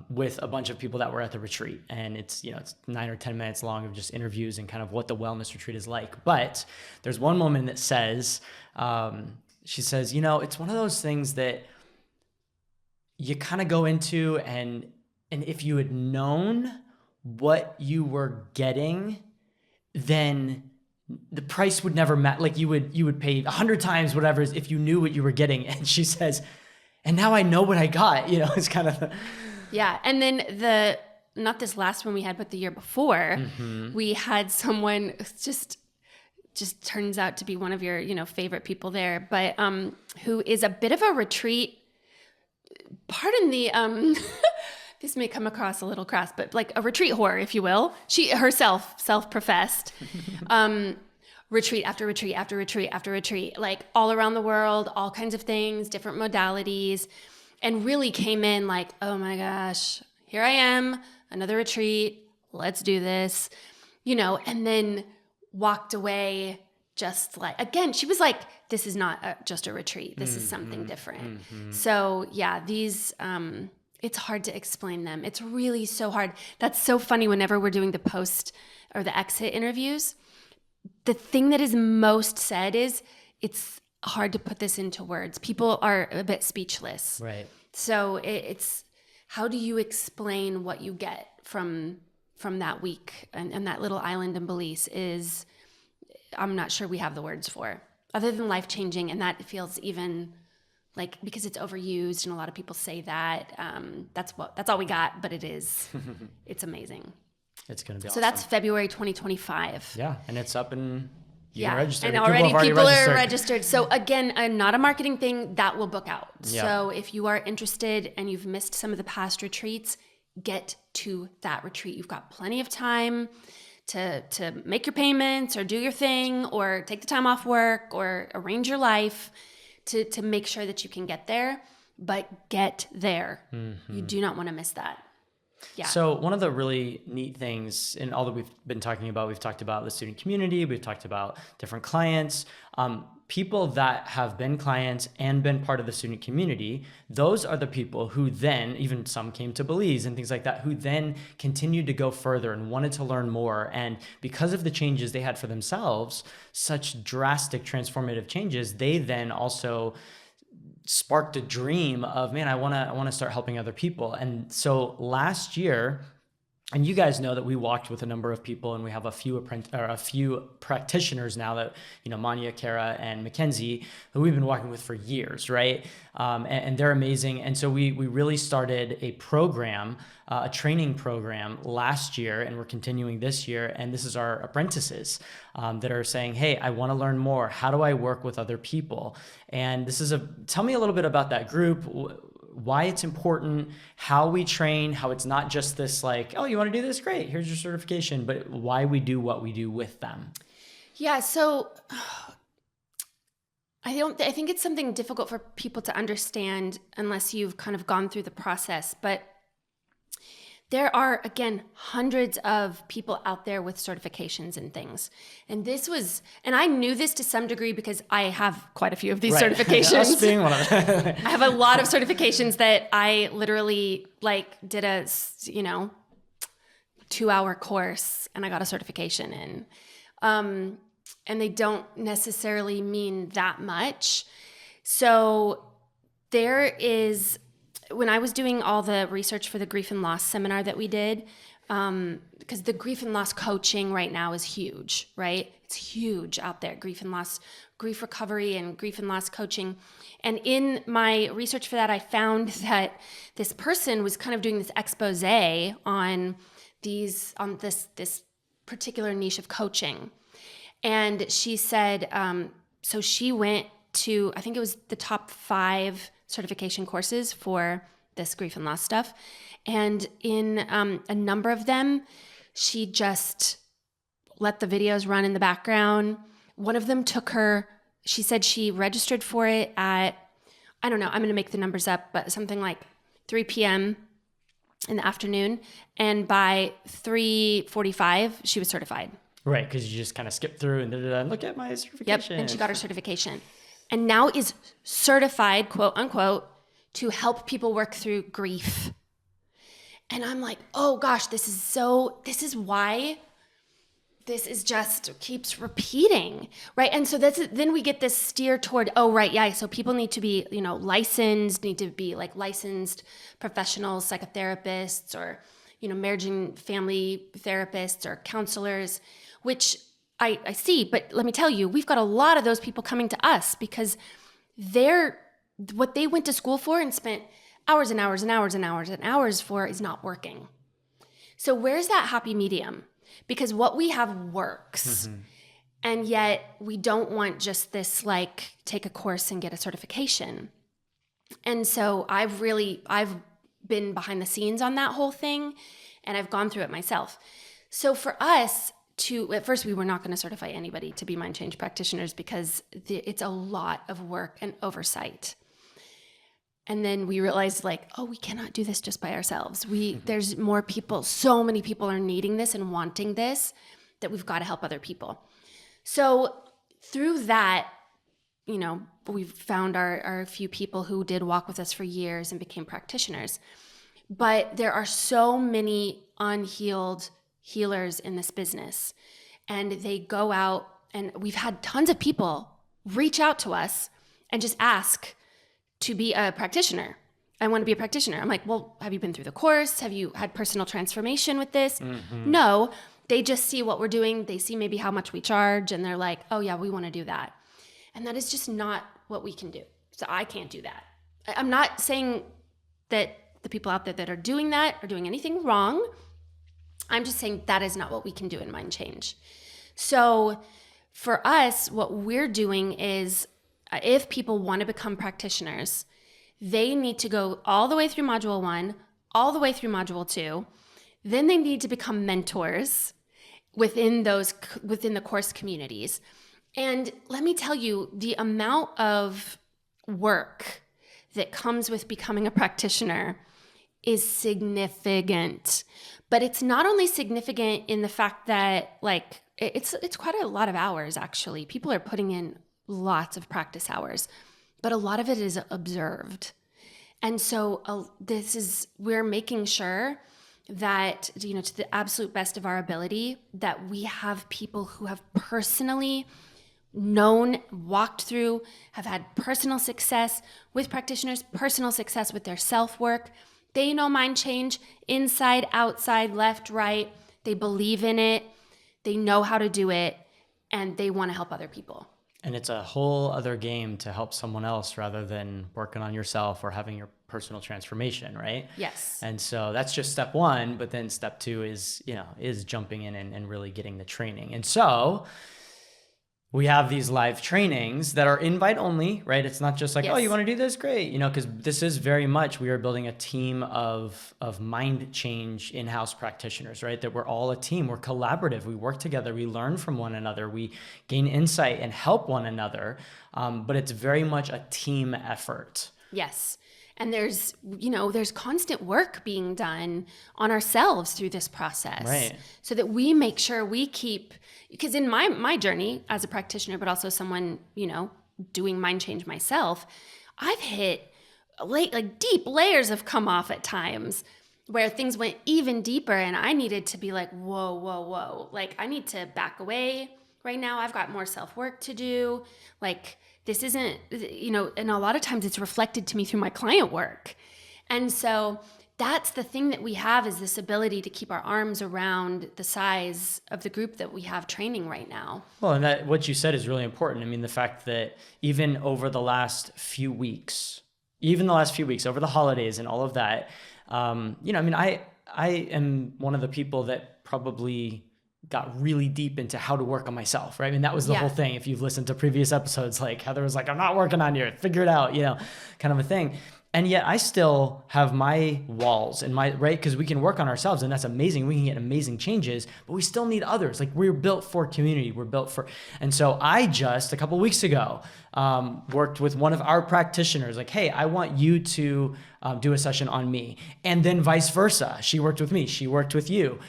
with a bunch of people that were at the retreat, and it's 9 or 10 minutes long of just interviews and kind of what the wellness retreat is like. But there's one woman that says, she says, it's one of those things that you kind of go into, and if you had known what you were getting, then the price would never matter. Like you would pay 100 times whatever if you knew what you were getting. And she says, and now I know what I got, it's kind of. Yeah. And then not this last one we had, but the year before, we had someone just turns out to be one of your, favorite people there, but who is a bit of a retreat, pardon the, this may come across a little crass, but like a retreat whore, if you will. She herself self-professed. Retreat after retreat after retreat after retreat, like all around the world, all kinds of things, different modalities, and really came in like, oh my gosh, here I am, another retreat, let's do this, and then walked away just like, again, she was like, this is not just a retreat, this is something different. So yeah, these, it's hard to explain them. It's really so hard. That's so funny whenever we're doing the post or the exit interviews. The thing that is most said is it's hard to put this into words. People are a bit speechless. Right. So it's how do you explain what you get from that week and that little island in Belize is, I'm not sure we have the words for, other than life-changing. And that feels even like, because it's overused and a lot of people say that, that's all we got, but it's amazing. It's going to be so awesome. That's February 2025. Yeah. And it's up and you yeah. can register. And already people are registered. So again, not a marketing thing, that will book out. Yeah. So if you are interested and you've missed some of the past retreats, get to that retreat. You've got plenty of time to make your payments or do your thing or take the time off work or arrange your life to make sure that you can get there, but get there. You do not want to miss that. Yeah. So one of the really neat things in all that we've been talking about, we've talked about the student community, we've talked about different clients, people that have been clients and been part of the student community. Those are the people who then, even some came to Belize and things like that, who then continued to go further and wanted to learn more. And because of the changes they had for themselves, such drastic transformative changes, they then also sparked a dream of, man, I want to start helping other people. And so last year, and you guys know that we walked with a number of people, and we have a few practitioners now that, Manya, Kara, and Mackenzie, who we've been walking with for years, right? And they're amazing. And so we really started a program, a training program last year, and we're continuing this year. And this is our apprentices that are saying, hey, I want to learn more. How do I work with other people? And tell me a little bit about that group. why it's important, how we train, how it's not just this like, oh, you want to do this? Great. Here's your certification, but why we do what we do with them. Yeah. So I think it's something difficult for people to understand unless you've kind of gone through the process, but there are, again, hundreds of people out there with certifications and things. And I knew this to some degree because I have quite a few of these certifications. Us being one of them. I have a lot of certifications that I literally did a, 2-hour course and I got a certification in. And they don't necessarily mean that much. So there is, when I was doing all the research for the grief and loss seminar that we did, because the grief and loss coaching right now is huge, right? It's huge out there, grief and loss, grief recovery and grief and loss coaching. And in my research for that, I found that this person was kind of doing this expose on this particular niche of coaching. And she said, so she went to, I think it was the top 5 certification courses for this grief and loss stuff. And in a number of them, she just let the videos run in the background. One of them took her, she said she registered for it at, I don't know, I'm going to make the numbers up, but something like 3 p.m. in the afternoon. And by 3:45, she was certified. Right, because you just kind of skip through and look at my certification. Yep, and she got her certification. And now is certified, quote unquote, to help people work through grief. And I'm like, oh gosh, this is why this is just keeps repeating, right? And so then we get this steer toward, oh, right, yeah, so people need to be, licensed, need to be like licensed professionals, psychotherapists, or, marriage and family therapists or counselors, which I see, but let me tell you, we've got a lot of those people coming to us because what they went to school for and spent hours and hours and hours and hours and hours for is not working. So where's that happy medium? Because what we have works. Mm-hmm. And yet we don't want just this take a course and get a certification. And so I've been behind the scenes on that whole thing, and I've gone through it myself. So for us, at first we were not going to certify anybody to be mind change practitioners because it's a lot of work and oversight. And then we realized we cannot do this just by ourselves. There's more people, so many people are needing this and wanting this that we've got to help other people. So through that, we've found our few people who did walk with us for years and became practitioners. But there are so many unhealed healers in this business, and they go out, and we've had tons of people reach out to us and just ask to be a practitioner. I want to be a practitioner. I'm like, well, have you been through the course? Have you had personal transformation with this? Mm-hmm. No, they just see what we're doing. They see maybe how much we charge, and they're like, oh yeah, we want to do that. And that is just not what we can do. So I can't do that. I'm not saying that the people out there that are doing that are doing anything wrong. I'm just saying that is not what we can do in Mind Change. So for us, what we're doing is if people want to become practitioners, they need to go all the way through Module 1, all the way through Module 2. Then they need to become mentors within the course communities. And let me tell you, the amount of work that comes with becoming a practitioner is significant. But it's not only significant in the fact that it's quite a lot of hours, actually. People are putting in lots of practice hours, but a lot of it is observed. And so we're making sure that, to the absolute best of our ability, that we have people who have personally known, walked through, have had personal success with practitioners, personal success with their self-work. They know Mind Change inside, outside, left, right. They believe in it. They know how to do it, and they want to help other people. And it's a whole other game to help someone else rather than working on yourself or having your personal transformation, right? Yes. And so that's just step 1, but then step 2 is jumping in and really getting the training. And so we have these live trainings that are invite only, right? It's not just like, Yes. oh, you want to do this? Great. You know, because this is very much, we are building a team of mind change in-house practitioners, right? That we're all a team. We're collaborative. We work together. We learn from one another. We gain insight and help one another. But it's very much a team effort. Yes. And there's constant work being done on ourselves through this process. Right. So that we make sure we keep, because in my journey as a practitioner, but also someone, doing mind change myself, I've hit deep layers have come off at times where things went even deeper and I needed to be like, whoa, whoa, whoa. Like I need to back away right now. I've got more self-work to do. Like, this isn't, and a lot of times it's reflected to me through my client work. And so that's the thing that we have, is this ability to keep our arms around the size of the group that we have training right now. Well, and that what you said is really important. I mean, the fact that even over the last few weeks, over the holidays and all of that, I am one of the people that probably got really deep into how to work on myself, right? I mean, that was the whole thing. If you've listened to previous episodes, like Heather was like, I'm not working on you, figure it out, kind of a thing. And yet I still have my walls and right? Because we can work on ourselves and that's amazing. We can get amazing changes, but we still need others. Like we're built for community. And so I just a couple of weeks ago worked with one of our practitioners, like, hey, I want you to do a session on me. And then vice versa. She worked with me. She worked with you.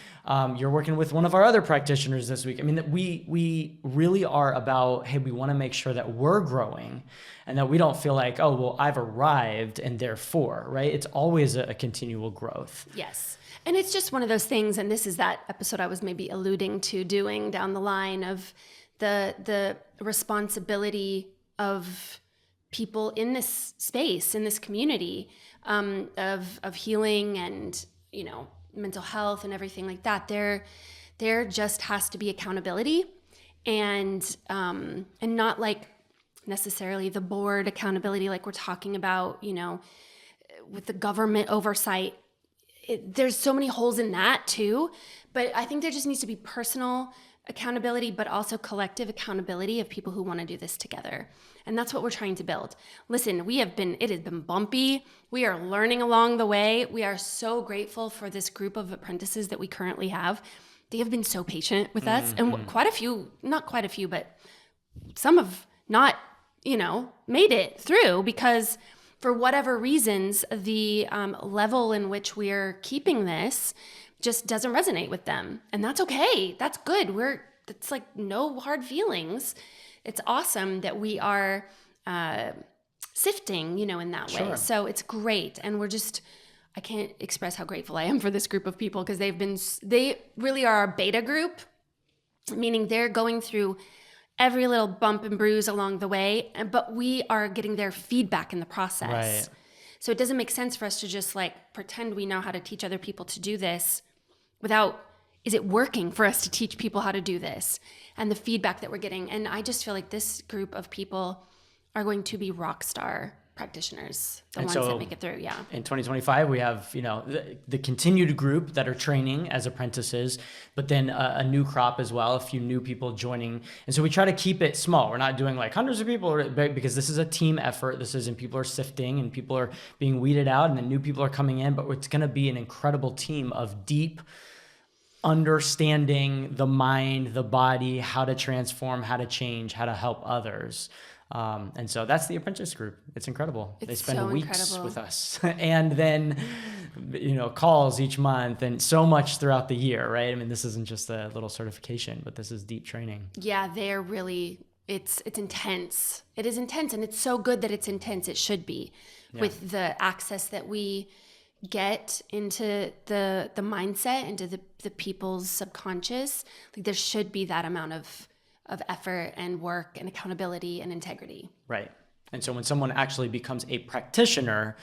You're working with one of our other practitioners this week. I mean, that we really are about, hey, we want to make sure that we're growing and that we don't feel like, oh, well, I've arrived and therefore, right? It's always a continual growth. Yes. And it's just one of those things, and this is that episode I was maybe alluding to doing down the line of the responsibility of people in this space, in this community, of healing and, mental health and everything like that. There just has to be accountability and not like necessarily the board accountability like we're talking about, with the government oversight. There's so many holes in that too, but I think there just needs to be personal accountability, but also collective accountability of people who want to do this together. And that's what we're trying to build. Listen, it has been bumpy. We are learning along the way. We are so grateful for this group of apprentices that we currently have. They have been so patient with us, and not quite a few, but some have not, made it through because for whatever reasons, the level in which we're keeping this just doesn't resonate with them. And that's okay. That's good. It's like no hard feelings. It's awesome that we are sifting, in that way. Sure. So it's great. And I can't express how grateful I am for this group of people because they really are our beta group, meaning they're going through every little bump and bruise along the way, but we are getting their feedback in the process. Right. So it doesn't make sense for us to just pretend we know how to teach other people to do this without, is it working for us to teach people how to do this? And the feedback that we're getting. And I just feel like this group of people are going to be rock star practitioners, the ones that make it through. Yeah. In 2025, we have, the continued group that are training as apprentices, but then a new crop as well, a few new people joining. And so we try to keep it small. We're not doing like hundreds of people because this is a team effort. People are sifting and people are being weeded out and then new people are coming in, but it's going to be an incredible team of deep understanding the mind, the body, how to transform, how to change, how to help others. And so that's the apprentice group. It's incredible. They spend so weeks incredible. with us and then, calls each month and so much throughout the year, right? I mean, this isn't just a little certification, but this is deep training. Yeah, they're really, it's intense. It is intense, and it's so good that it's intense. It should be with the access that we get into the mindset, into the people's subconscious. Like there should be that amount of effort and work and accountability and integrity. Right. And so when someone actually becomes a practitioner,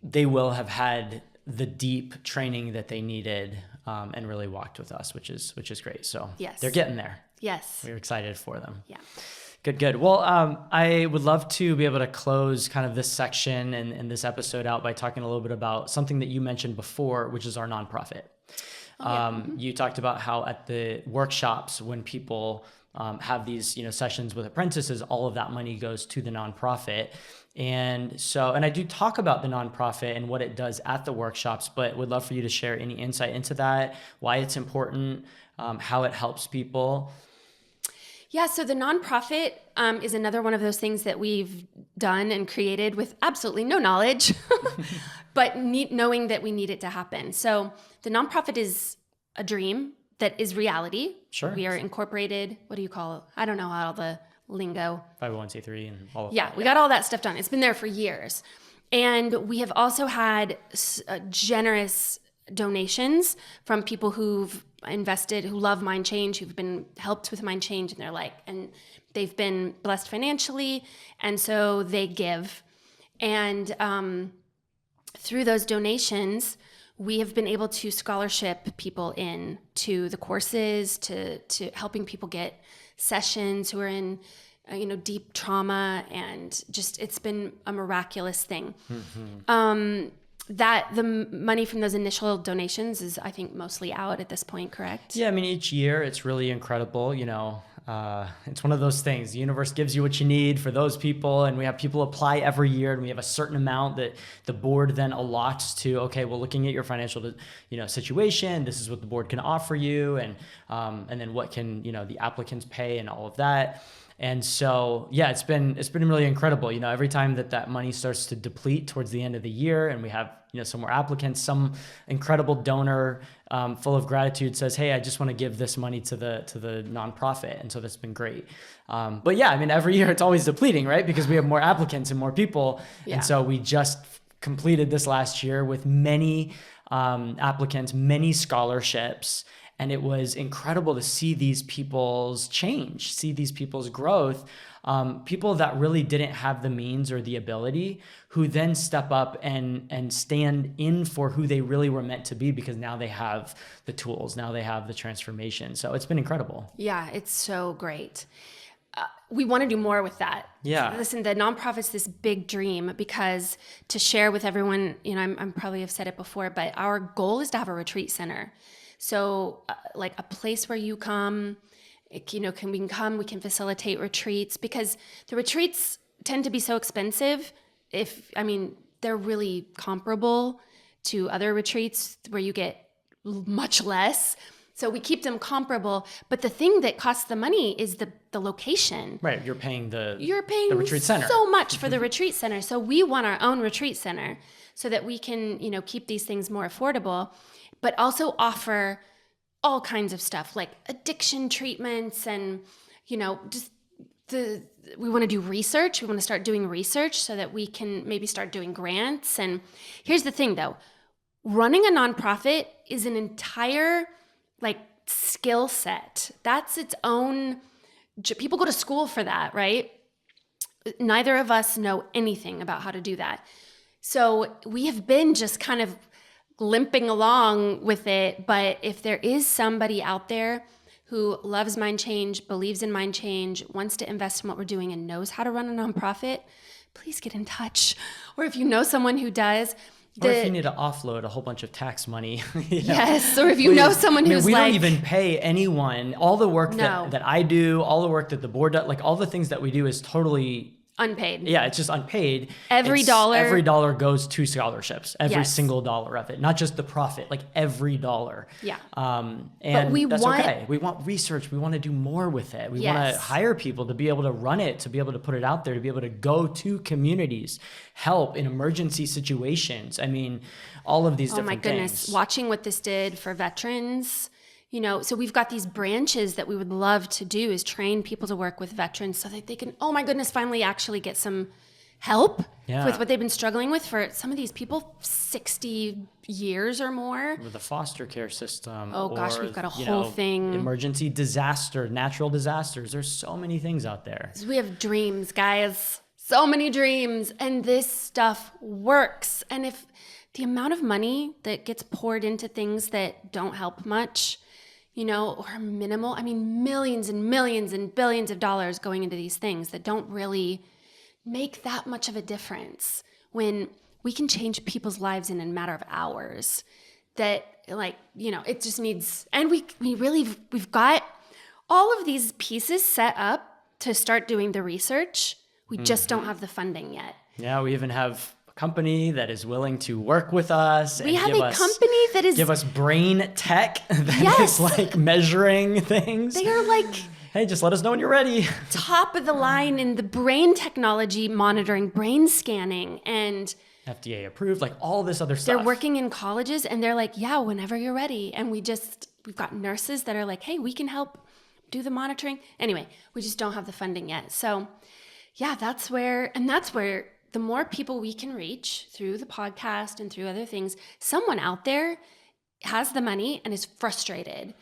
they will have had the deep training that they needed and really walked with us, which is great. So yes, they're getting there. Yes. We're excited for them. Yeah. Good. Well, I would love to be able to close kind of this section and this episode out by talking a little bit about something that you mentioned before, which is our nonprofit. You talked about how at the workshops, when people have these, sessions with apprentices, all of that money goes to the nonprofit. And I do talk about the nonprofit and what it does at the workshops, but would love for you to share any insight into that, why it's important, how it helps people. Yeah, so the nonprofit is another one of those things that we've done and created with absolutely no knowledge, but knowing that we need it to happen. So the nonprofit is a dream that is reality. Sure. We are incorporated. What do you call it? I don't know all the lingo. 501c3 and all of that. Yeah, we got all that stuff done. It's been there for years. And we have also had generous donations from people who've invested, who love Mind Change, who've been helped with Mind Change, and they've been blessed financially, and so they give. And through those donations, we have been able to scholarship people in to the courses, to helping people get sessions who are in deep trauma, and just it's been a miraculous thing. Mm-hmm. That the money from those initial donations is, I think, mostly out at this point, correct? Yeah, I mean, each year it's really incredible. It's one of those things. The universe gives you what you need for those people, and we have people apply every year, and we have a certain amount that the board then allots to. Okay, well, looking at your financial, situation, this is what the board can offer you, and then what can the applicants pay, and all of that. And so, yeah, it's been really incredible. Every time that money starts to deplete towards the end of the year, and we have some more applicants, some incredible donor full of gratitude says, "Hey, I just want to give this money to the nonprofit," and so that's been great. But yeah, I mean, every year it's always depleting, right? Because we have more applicants and more people, and so we just completed this last year with many applicants, many scholarships. And it was incredible to see these people's change, see these people's growth, people that really didn't have the means or the ability, who then step up and stand in for who they really were meant to be, because now they have the tools, now they have the transformation. So it's been incredible. Yeah, it's so great. We want to do more with that. Yeah. Listen, the nonprofit's this big dream, because to share with everyone, I'm probably have said it before, but our goal is to have a retreat center. So like a place where you come, we can facilitate retreats, because the retreats tend to be so expensive. They're really comparable to other retreats where you get much less. So we keep them comparable, but the thing that costs the money is the location. Right, you're paying the retreat center so much for the retreat center. So we want our own retreat center so that we can, keep these things more affordable, but also offer all kinds of stuff like addiction treatments and, we want to do research. We want to start doing research so that we can maybe start doing grants. And here's the thing though, running a nonprofit is an entire skill set. That's its own, people go to school for that, right? Neither of us know anything about how to do that. So we have been just kind of limping along with it. But if there is somebody out there who loves Mind Change, believes in Mind Change, wants to invest in what we're doing, and knows how to run a nonprofit, please get in touch. Or if you know someone who does. Or if you need to offload a whole bunch of tax money. Yes, or if you know someone who's we don't even pay anyone. All the work No. that I do, all the work that the board does, all the things that we do is totally unpaid. Yeah, it's just unpaid. Every dollar goes to scholarships. Every single dollar of it, not just the profit, every dollar. Yeah. And but that's okay. We want research. We want to do more with it. We want to hire people to be able to run it, to be able to put it out there, to be able to go to communities, help in emergency situations. I mean, all of these different things. Oh my goodness. Watching what this did for veterans. So we've got these branches that we would love to do, is train people to work with veterans so that they can, oh my goodness, finally actually get some help with what they've been struggling with for some of these people, 60 years or more. With the foster care system. Oh gosh, we've got a whole thing. Emergency disaster, natural disasters. There's so many things out there. We have dreams, guys. So many dreams. And this stuff works. And if the amount of money that gets poured into things that don't help much, or minimal. I mean, millions and millions and billions of dollars going into these things that don't really make that much of a difference, when we can change people's lives in a matter of hours. That it just needs, and we've got all of these pieces set up to start doing the research. We just don't have the funding yet. Yeah, we even have a company that is willing to work with us. We have a company that is... give us brain tech that Yes. is like measuring things. They are like Hey, just let us know when you're ready. top of the line in the brain technology, monitoring brain scanning, and FDA approved, like all this other stuff. they're working in colleges and they're like, yeah, whenever you're ready. And we've got nurses that are like, hey, we can help do the monitoring. Anyway, we just don't have the funding yet. So yeah, that's where the more people we can reach through the podcast and through other things, someone out there has the money and is frustrated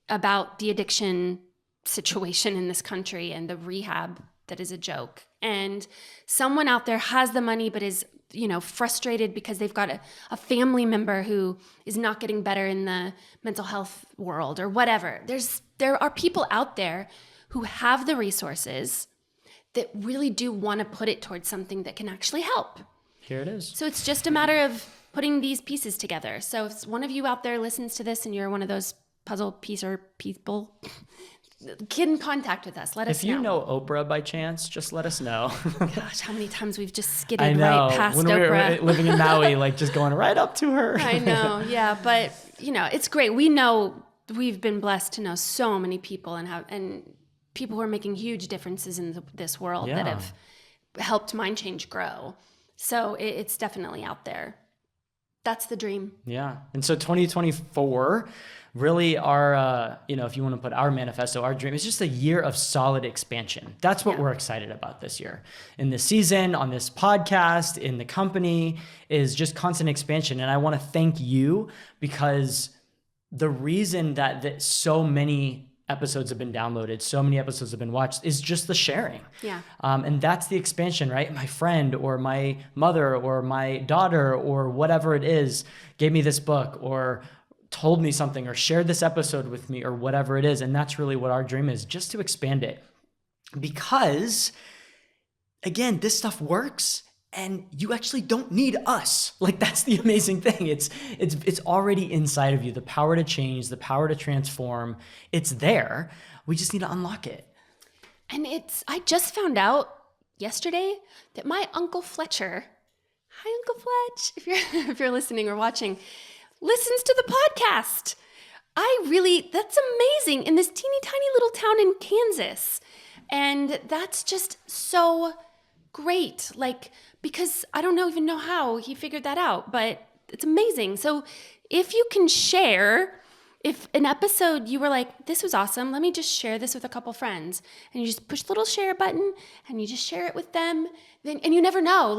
about the addiction situation in this country and the rehab that is a joke. And someone out there has the money but is, frustrated because they've got a family member who is not getting better in the mental health world or whatever. There are people out there who have the resources that really do want to put it towards something that can actually help. Here it is. So it's just a matter of putting these pieces together. So if one of you out there listens to this and you're one of those puzzle piecer people, get in contact with us. Let us know. If you know Oprah by chance, just let us know. Gosh, how many times we've just skidded I know. right past when Oprah. we were living in Maui, like just going right up to her. I know, yeah, but it's great. We know we've been blessed to know so many people and people who are making huge differences in this world that have helped Mind Change grow. So it's definitely out there. That's the dream. Yeah. And so 2024, really our, if you want to put our manifesto, our dream is just a year of solid expansion. That's what we're excited about this year. In this season, on this podcast, in the company, is just constant expansion. And I want to thank you because the reason that so many episodes have been downloaded, so many episodes have been watched, is just the sharing. Yeah. And that's the expansion, right? My friend or my mother or my daughter or whatever it is gave me this book or told me something or shared this episode with me or whatever it is. And that's really what our dream is, just to expand it. Because again, this stuff works and you actually don't need us. Like, that's the amazing thing. It's already inside of you. The power to change, the power to transform, it's there. We just need to unlock it. And I just found out yesterday that my Uncle Fletcher, hi Uncle Fletch, if you're listening or watching, listens to the podcast. That's amazing, in this teeny tiny little town in Kansas. And that's just so great. Because I don't even know how he figured that out, but it's amazing. So if you can share, if an episode you were like, this was awesome, let me just share this with a couple friends, and you just push the little share button and you just share it with them, and you never know,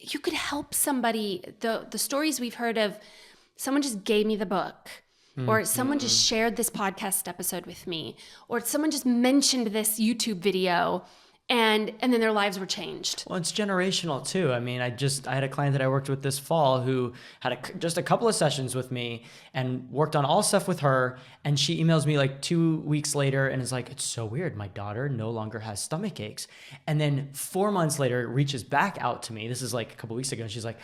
you could help somebody. The stories we've heard of, someone just gave me the book, or someone just shared this podcast episode with me, or someone just mentioned this YouTube video, and then their lives were changed. Well, it's generational too. I mean, I had a client that I worked with this fall who had just a couple of sessions with me and worked on all stuff with her. And she emails me like 2 weeks later and is like, it's so weird. My daughter no longer has stomach aches. And then 4 months later, reaches back out to me. This is like a couple of weeks ago. And she's like,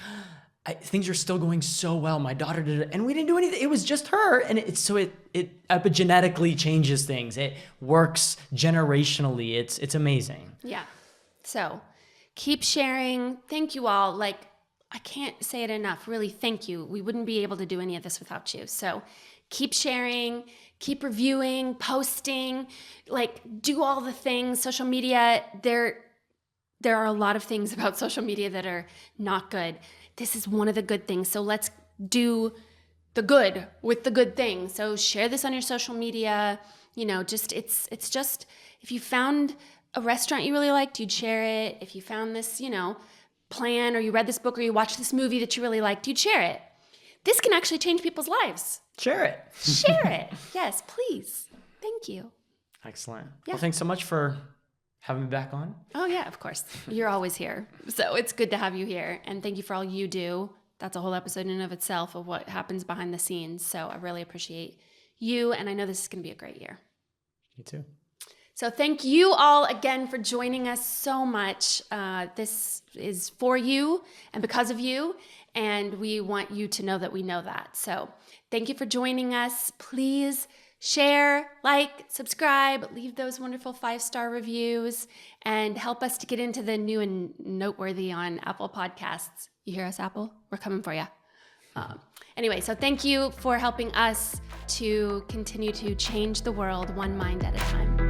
things are still going so well. My daughter did it, and we didn't do anything. It was just her. And it epigenetically changes things. It works generationally. It's amazing. Yeah. So keep sharing. Thank you all. I can't say it enough. Really, thank you. We wouldn't be able to do any of this without you. So keep sharing, keep reviewing, posting, do all the things. Social media, there are a lot of things about social media that are not good. This is one of the good things. So let's do the good with the good thing. So share this on your social media. It's just, if you found a restaurant you really liked, you'd share it. If you found this, plan, or you read this book, or you watched this movie that you really liked, you'd share it. This can actually change people's lives. Share it. Share it. Yes, please. Thank you. Excellent. Yeah. Well, thanks so much for having me back on. Oh yeah, of course. You're always here. So it's good to have you here. And thank you for all you do. That's a whole episode in and of itself of what happens behind the scenes. So I really appreciate you. And I know this is going to be a great year. Me too. So thank you all again for joining us so much. This is for you and because of you. And we want you to know that we know that. So thank you for joining us. Please share, like, subscribe, leave those wonderful 5-star reviews, and help us to get into the new and noteworthy on Apple Podcasts. You hear us, Apple? We're coming for you. Anyway, so thank you for helping us to continue to change the world one mind at a time.